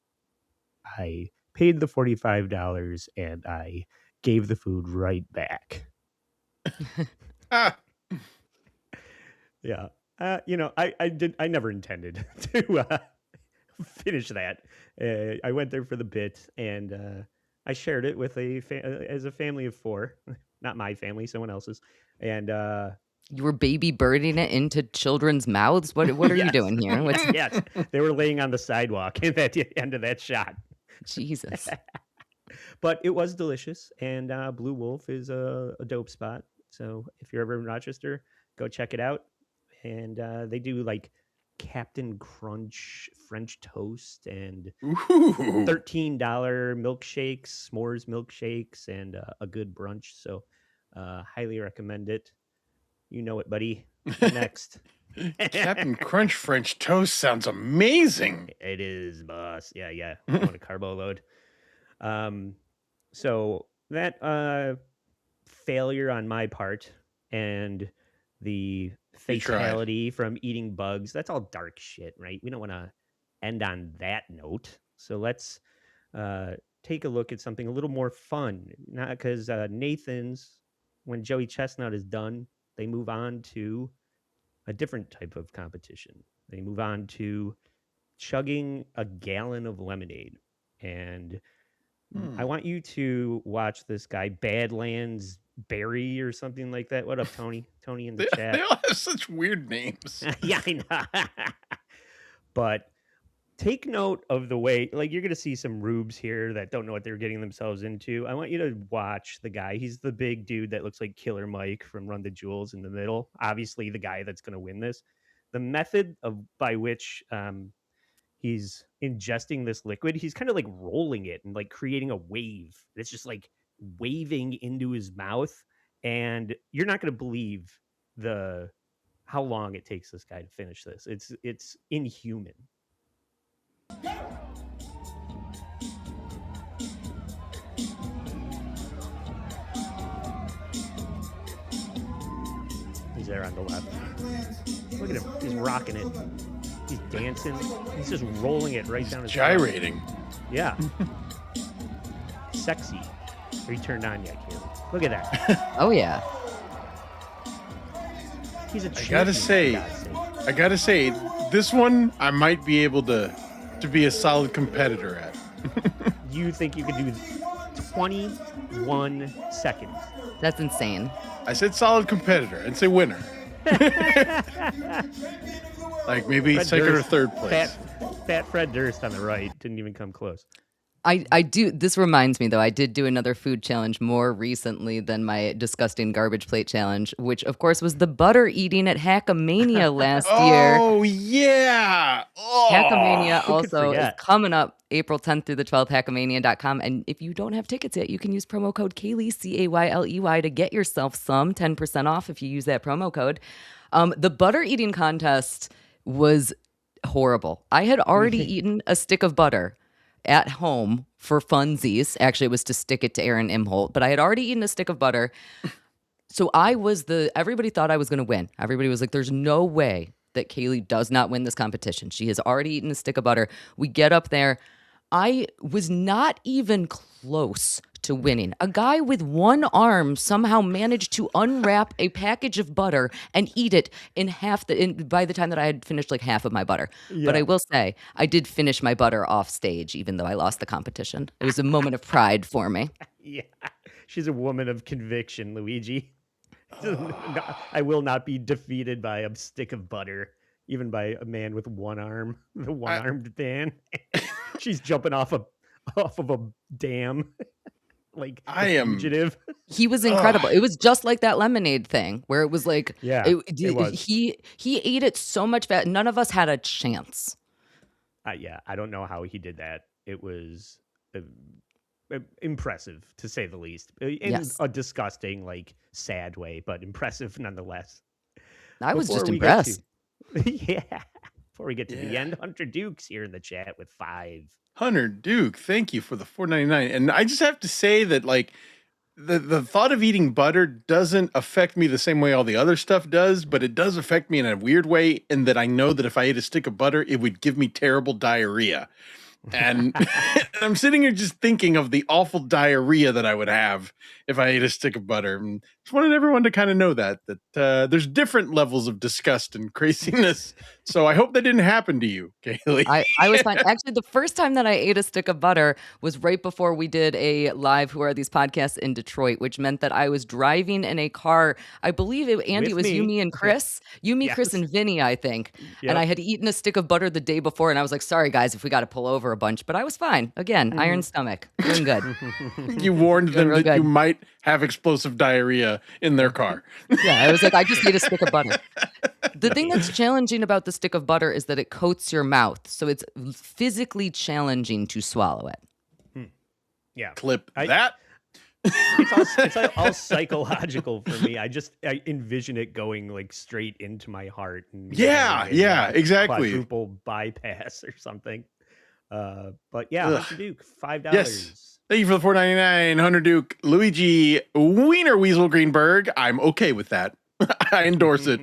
I paid the $45, and I gave the food right back. Yeah. I never intended to finish that. I went there for the bit, and I shared it with as a family of 4, not my family, someone else's. And you were baby birding it into children's mouths. What are you doing here? Yes, they were laying on the sidewalk at the end of that shot. Jesus. But it was delicious, and Blue Wolf is a dope spot. So if you're ever in Rochester, go check it out. And they do like Captain Crunch French toast and $13 milkshakes, s'mores milkshakes, and a good brunch. So highly recommend it. You know it, buddy. Next. Captain Crunch French toast sounds amazing. It is, boss. Yeah. I want a carbo load. So that failure on my part and the fatality from eating bugs, that's all dark shit, right? We don't want to end on that note. So let's take a look at something a little more fun. Not because Nathan's, when Joey Chestnut is done, they move on to a different type of competition. They move on to chugging a gallon of lemonade. And I want you to watch this guy, Badlands Barry or something like that. What up, Tony? Tony in the They chat. all have such weird names. Yeah, I know. But take note of the way, like, you're going to see some rubes here that don't know what they're getting themselves into. I want you to watch the guy. He's the big dude that looks like Killer Mike from Run the Jewels in the middle. Obviously, the guy that's going to win this. The method by which he's ingesting this liquid, he's kind of like rolling it and like creating a wave. It's just like waving into his mouth, and you're not going to believe the how long it takes this guy to finish this. It's inhuman. He's there on the left. Look at him. He's rocking it. He's dancing. He's just rolling it right down his gyrating. throat. Yeah. Sexy. Are you turned on yet, Kaylee? Look at that. Oh, yeah. He's a I champion, gotta say, this one I might be able to be a solid competitor at. You think you could do 21 seconds? That's insane. I said solid competitor and say winner. Like maybe Fred second Durst, or third place. Fat Fred Durst on the right didn't even come close. I do. This reminds me, though, I did do another food challenge more recently than my disgusting garbage plate challenge, which, of course, was the butter eating at Hackamania last year. Oh, yeah. Oh, Hackamania also is coming up April 10th through the 12th, hackamania.com. And if you don't have tickets yet, you can use promo code Kaylee, Cayley, to get yourself some 10% off if you use that promo code. The butter eating contest was horrible. I had already eaten a stick of butter at home for funsies. Actually, it was to stick it to Aaron Imholt, but I had already eaten a stick of butter. So everybody thought I was going to win. Everybody was like, there's no way that Kaylee does not win this competition. She has already eaten a stick of butter. We get up there. I was not even close to winning. A guy with one arm somehow managed to unwrap a package of butter and eat it by the time that I had finished like half of my butter. Yeah. But I will say, I did finish my butter off stage, even though I lost the competition. It was a moment of pride for me. Yeah. She's a woman of conviction, Luigi. I will not be defeated by a stick of butter, even by a man with one arm, the one-armed man. She's jumping off of a dam, like a fugitive. He was incredible. It was just like that lemonade thing, where it was like, yeah, it was. He ate it so much fast. None of us had a chance. Yeah, I don't know how he did that. It was impressive, to say the least, in a disgusting, like, sad way, but impressive nonetheless. I was just impressed. Yeah. Before we get to the end, Hunter Duke's here in the chat with 5. Hunter Duke, thank you for the $4.99. And I just have to say that, like, the thought of eating butter doesn't affect me the same way all the other stuff does, but it does affect me in a weird way, in that I know that if I ate a stick of butter, it would give me terrible diarrhea. And I'm sitting here just thinking of the awful diarrhea that I would have if I ate a stick of butter. And just wanted everyone to kind of know that there's different levels of disgust and craziness. So I hope that didn't happen to you, Kaylee. I was fine. Actually, the first time that I ate a stick of butter was right before we did a live Who Are These Podcasts in Detroit, which meant that I was driving in a car. I believe Andy, it was you, me, and Chris. You, me, Chris, and Vinny, I think. Yep. And I had eaten a stick of butter the day before, and I was like, sorry, guys, if we got to pull over a bunch. But I was fine. Again, iron stomach. Doing good. You warned them that you might have explosive diarrhea in their car. Yeah, I was like, I just ate a stick of butter. The thing that's challenging about the stick of butter is that it coats your mouth. So it's physically challenging to swallow it. Yeah. Clip that. It's all psychological for me. I envision it going like straight into my heart. And exactly. Quadruple bypass or something. But yeah, Hunter Duke, $5. Yes. Thank you for the $4.99, Hunter Duke. Luigi Wiener Weasel Greenberg. I'm okay with that. I endorse it.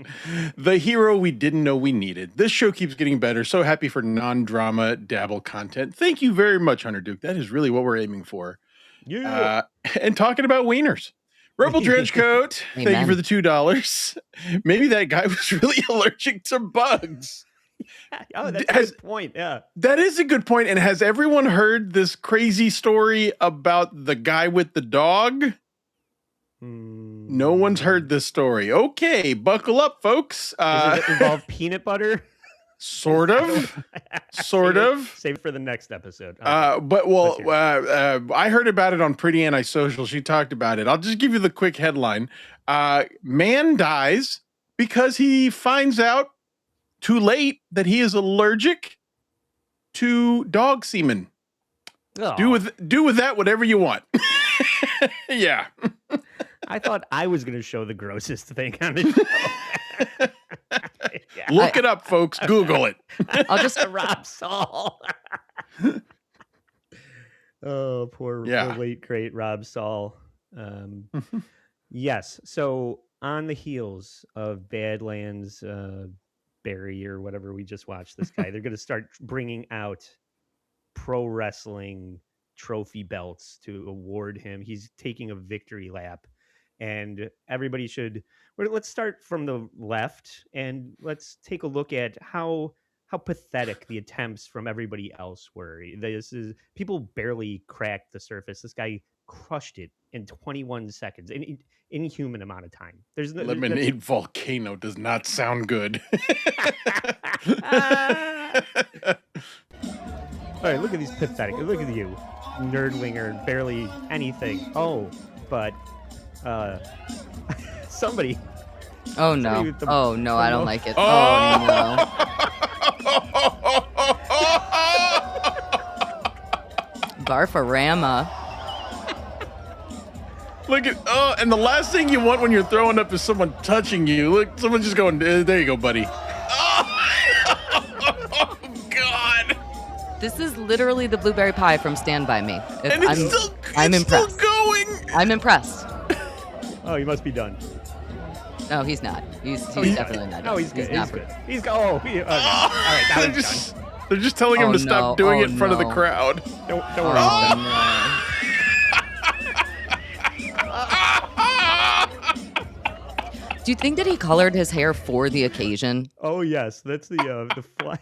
The hero we didn't know we needed. This show keeps getting better. So happy for non-drama dabble content. Thank you very much, Hunter Duke. That is really what we're aiming for. Yeah. And talking about wieners. Rebel Dredgecoat, thank you for the $2. Maybe that guy was really allergic to bugs. Oh, that's a good point. Yeah. That is a good point. And has everyone heard this crazy story about the guy with the dog? No one's heard this story. Okay, buckle up, folks. Does it involve peanut butter? Sort of. Sort of. Save it for the next episode. Okay. But I heard about it on Pretty Antisocial. She talked about it. I'll just give you the quick headline. Man dies because he finds out too late that he is allergic to dog semen. Oh. Do with that whatever you want. Yeah. I thought I was going to show the grossest thing on the show. Yeah. Look it up, folks. Google it. I'll just Rob Saul. Oh, poor late great Rob Saul. Yes. So on the heels of Badlands, Barry or whatever we just watched, this guy, they're going to start bringing out pro wrestling trophy belts to award him. He's taking a victory lap, and everybody should. Let's start from the left, and let's take a look at how pathetic the attempts from everybody else were. People barely cracked the surface. This guy crushed it in 21 seconds, an inhuman amount of time. Lemonade volcano does not sound good. All right, look at these pathetic. Look at you, nerdlinger, barely anything. Oh, but somebody. Oh no! Oh no! I don't like it. Oh no! Barfarama. Look at and the last thing you want when you're throwing up is someone touching you. Look, someone just going, there you go, buddy. Oh God! This is literally the blueberry pie from Stand By Me. I'm impressed. Still going. I'm impressed. Oh, you must be done. No, he's not. He's definitely not. No, he's good. He's good. He's go. All right, now he's done. They're just telling him to stop doing it in front of the crowd. Don't worry. Do you think that he colored his hair for the occasion? Oh yes, that's the fly.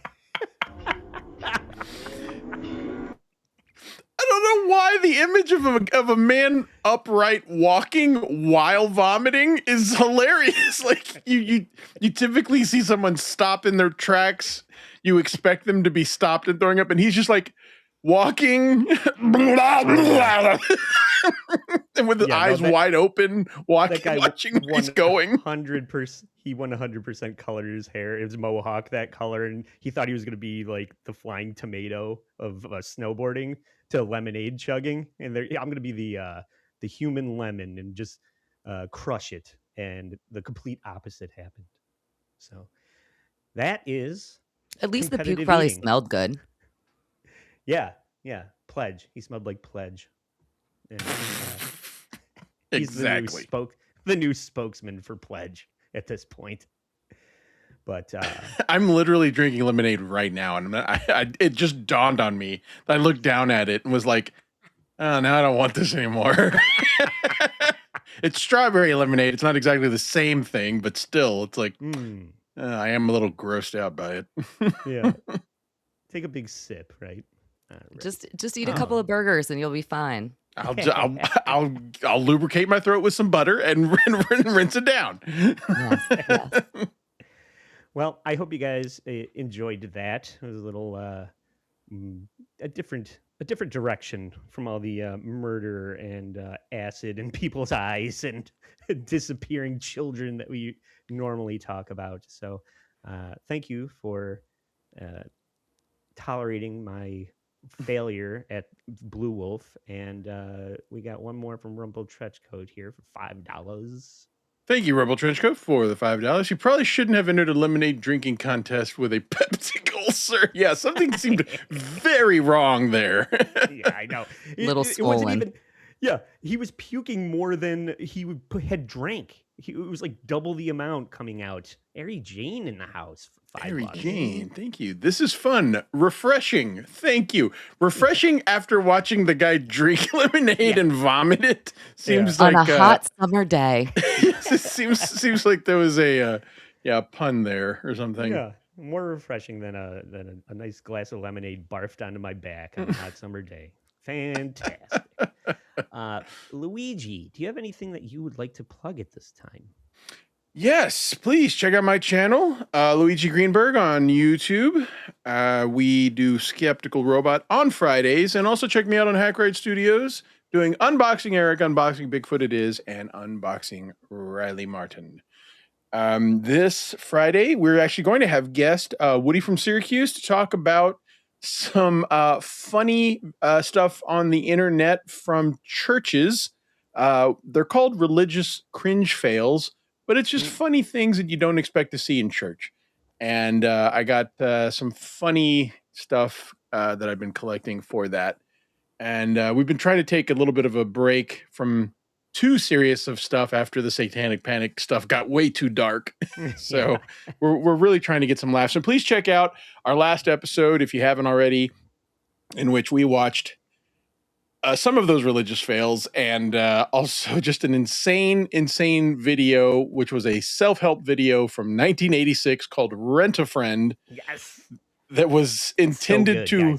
I don't know why the image of a man upright walking while vomiting is hilarious. Like you typically see someone stop in their tracks. You expect them to be stopped and throwing up, and he's just like walking and with his eyes wide open, watching where he's going. 100%. He 100% colored his hair. It was mohawk, that color, and he thought he was going to be like the flying tomato of snowboarding to lemonade chugging. And I'm going to be the human lemon and just crush it. And the complete opposite happened. So that is at least the puke probably eating. Smelled good. Yeah. Pledge. He smelled like Pledge. And, he's exactly. The new spokesman for Pledge at this point. But I'm literally drinking lemonade right now, and it just dawned on me. I looked down at it and was like, "Oh, now I don't want this anymore." It's strawberry lemonade. It's not exactly the same thing, but still, it's like I am a little grossed out by it. Yeah, take a big sip, right? Just eat a couple of burgers and you'll be fine. I'll lubricate my throat with some butter and rinse it down. Yes. Well, I hope you guys enjoyed that. It was a little a different direction from all the murder and acid in people's eyes and disappearing children that we normally talk about. So, thank you for tolerating my failure at Blue Wolf, and we got one more from Rumple Trenchcoat here for $5. Thank you, Rebel Trenchcoat, for the $5. You probably shouldn't have entered a lemonade drinking contest with a pepsicle, sir. Yeah, something seemed very wrong there. Yeah, I know. Little swollen. He was puking more than he had drank. It was like double the amount coming out. Ari Jane in the house for $5. Ari Jane, thank you. This is fun, refreshing. Thank you. Refreshing after watching the guy drink lemonade and vomit it. Seems like on a hot summer day. It seems like there was a pun there or something. Yeah, more refreshing than a nice glass of lemonade barfed onto my back on a hot summer day. Fantastic. Luigi, do you have anything that you would like to plug at this time? Yes, please check out my channel, Luigi Greenberg on YouTube. We do Skeptical Robot on Fridays, and also check me out on Hackride Studios doing Unboxing Eric, Unboxing Bigfoot It Is, and Unboxing Riley Martin. This Friday, we're actually going to have guest Woody from Syracuse to talk about some funny stuff on the internet from churches. They're called religious cringe fails, but it's just funny things that you don't expect to see in church. And I got some funny stuff that I've been collecting for that. And we've been trying to take a little bit of a break from too serious of stuff after the Satanic Panic stuff got way too dark. So we're really trying to get some laughs. So please check out our last episode if you haven't already, in which we watched some of those religious fails and also just an insane video, which was a self-help video from 1986 called Rent a Friend. Yes. That was intended to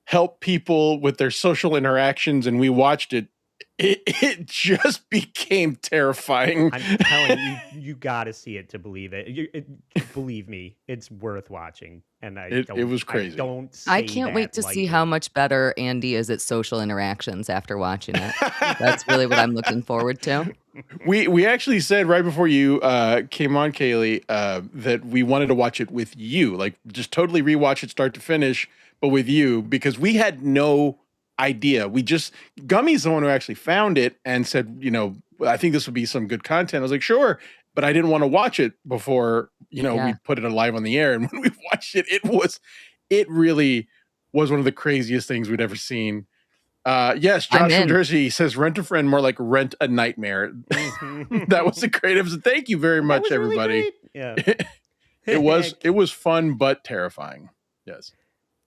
help people with their social interactions, and we watched it. It just became terrifying. I'm telling you, you got to see it to believe it. Believe me, it's worth watching. And it was crazy. I can't wait to see how much better Andy is at social interactions after watching it. That's really what I'm looking forward to. We actually said right before you came on, Kaylee, that we wanted to watch it with you, like just totally rewatch it start to finish, but with you, because we had no idea. Gummy's the one who actually found it and said, I think this would be some good content. I was like, sure, but I didn't want to watch it before, we put it live on the air. And when we watched it, it really was one of the craziest things we'd ever seen. Yes, Josh from Jersey says Rent a Friend, more like Rent a Nightmare. That was a great episode. Thank you very much, everybody. Really yeah. It was fun but terrifying. Yes.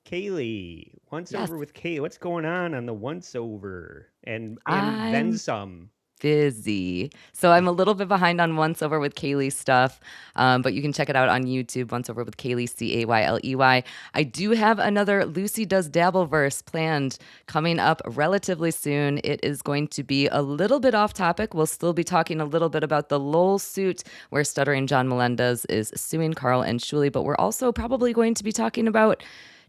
Kaylee, once over with Kaylee. What's going on the once over and then some? Busy. So I'm a little bit behind on Once Over with Kaylee stuff, but you can check it out on YouTube, Once Over with Kaylee, Cayley. I do have another Lucy Does Dabbleverse planned coming up relatively soon. It is going to be a little bit off topic. We'll still be talking a little bit about the Lowell suit where Stuttering John Melendez is suing Carl and Shuley, but we're also probably going to be talking about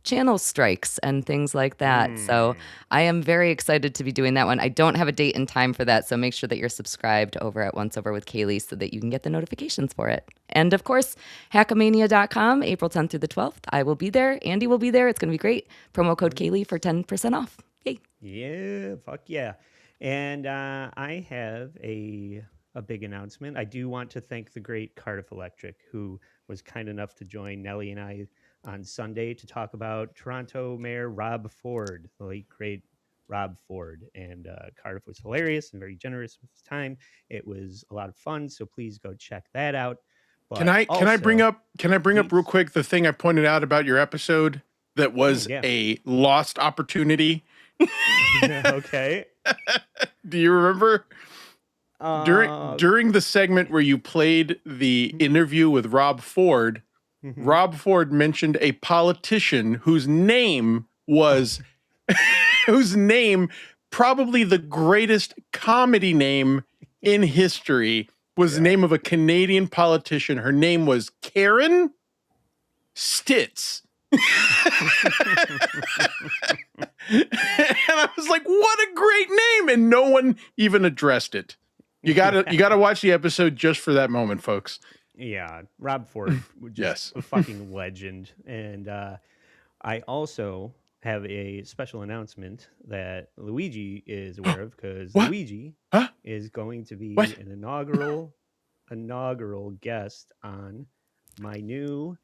channel strikes and things like that. So I am very excited to be doing that one. I don't have a date and time for that, so make sure that you're subscribed over at Once Over with Kaylee so that you can get the notifications for it. And of course, hackamania.com, April 10th through the 12th. I will be there. Andy will be there. It's going to be great. Promo code Kaylee for 10% off. Yay. Yeah, fuck yeah. And I have a big announcement. I do want to thank the great Cardiff Electric, who was kind enough to join Nellie and I on Sunday to talk about Toronto Mayor Rob Ford, the late great Rob Ford. And Cardiff was hilarious and very generous with his time. It was a lot of fun, so please go check that out. But can I bring up real quick the thing I pointed out about your episode that was a lost opportunity? Okay. Do you remember? During the segment where you played the interview with Rob Ford, Rob Ford mentioned a politician whose name was, probably the greatest comedy name in history, was the name of a Canadian politician. Her name was Karen Stitz. And I was like, what a great name. And no one even addressed it. You gotta watch the episode just for that moment, folks. Yeah, Rob Ford, just a fucking legend. And I also have a special announcement that Luigi is aware of, because Luigi is going to be an inaugural guest on my new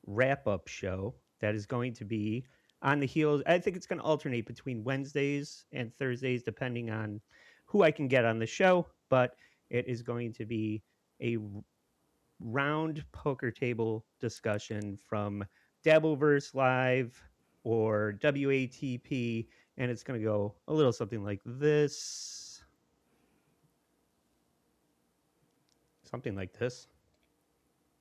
wrap-up show that is going to be on the heels. I think it's going to alternate between Wednesdays and Thursdays, depending on who I can get on the show, but it is going to be a round poker table discussion from Dabbleverse Live or WATP, and it's going to go a little something like this. Something like this.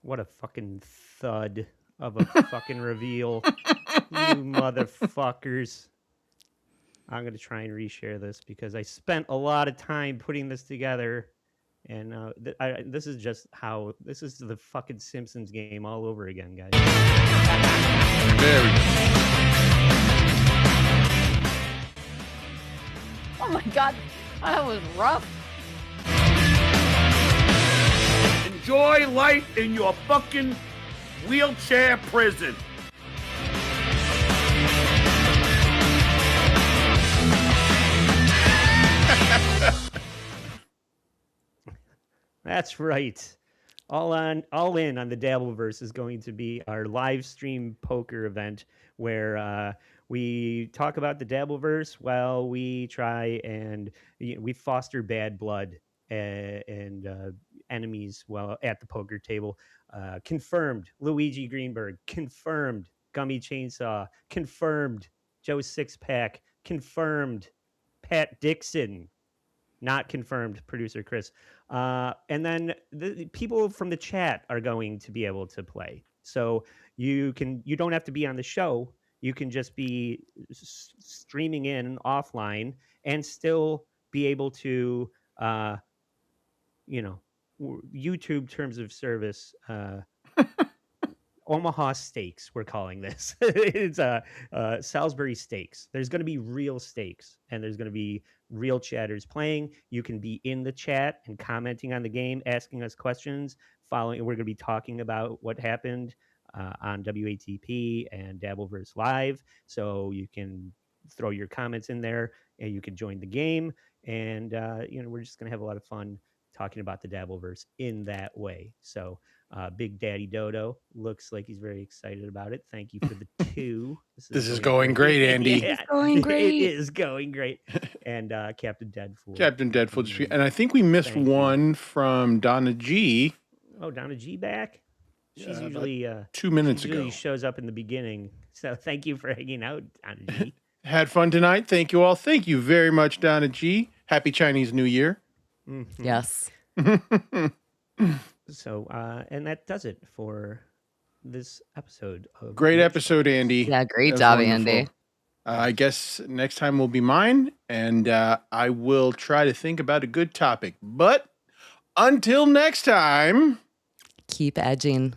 What a fucking thud of a fucking reveal. You motherfuckers. I'm going to try and reshare this because I spent a lot of time putting this together. And this is just how this is the fucking Simpsons game all over again, guys. Very good. Oh my God, that was rough. Enjoy life in your fucking wheelchair prison. That's right. All in on the Dabbleverse is going to be our live stream poker event where we talk about the Dabbleverse while we try and we foster bad blood and enemies while at the poker table. Confirmed Luigi Greenberg. Confirmed Gummy Chainsaw. Confirmed Joe Sixpack. Confirmed Pat Dixon. Not confirmed, producer Chris. And then the people from the chat are going to be able to play. So you don't have to be on the show. You can just be streaming in offline and still be able to, YouTube terms of service. Omaha Steaks, we're calling this. It's Salisbury Steaks. There's going to be real steaks, and there's going to be real chatters playing. You can be in the chat and commenting on the game, asking us questions. We're going to be talking about what happened on WATP and Dabbleverse Live, so you can throw your comments in there, and you can join the game. And we're just going to have a lot of fun talking about the Dabbleverse in that way. So. Big Daddy Dodo looks like he's very excited about it. Thank you for the 2. This is going great, Andy. Yeah, It's going great. It is going great. And Captain Deadpool. Captain Deadpool. And I think we missed one from Donna G. Oh, Donna G back? She's Yeah, usually 2 minutes she usually ago. shows up in the beginning. So thank you for hanging out, Donna G. Had fun tonight. Thank you all. Thank you very much, Donna G. Happy Chinese New Year. Mm-hmm. Yes. So, and that does it for this episode of Great episode, Andy. Yeah, great That was job, wonderful. Andy. I guess next time will be mine, and I will try to think about a good topic. But until next time, keep edging.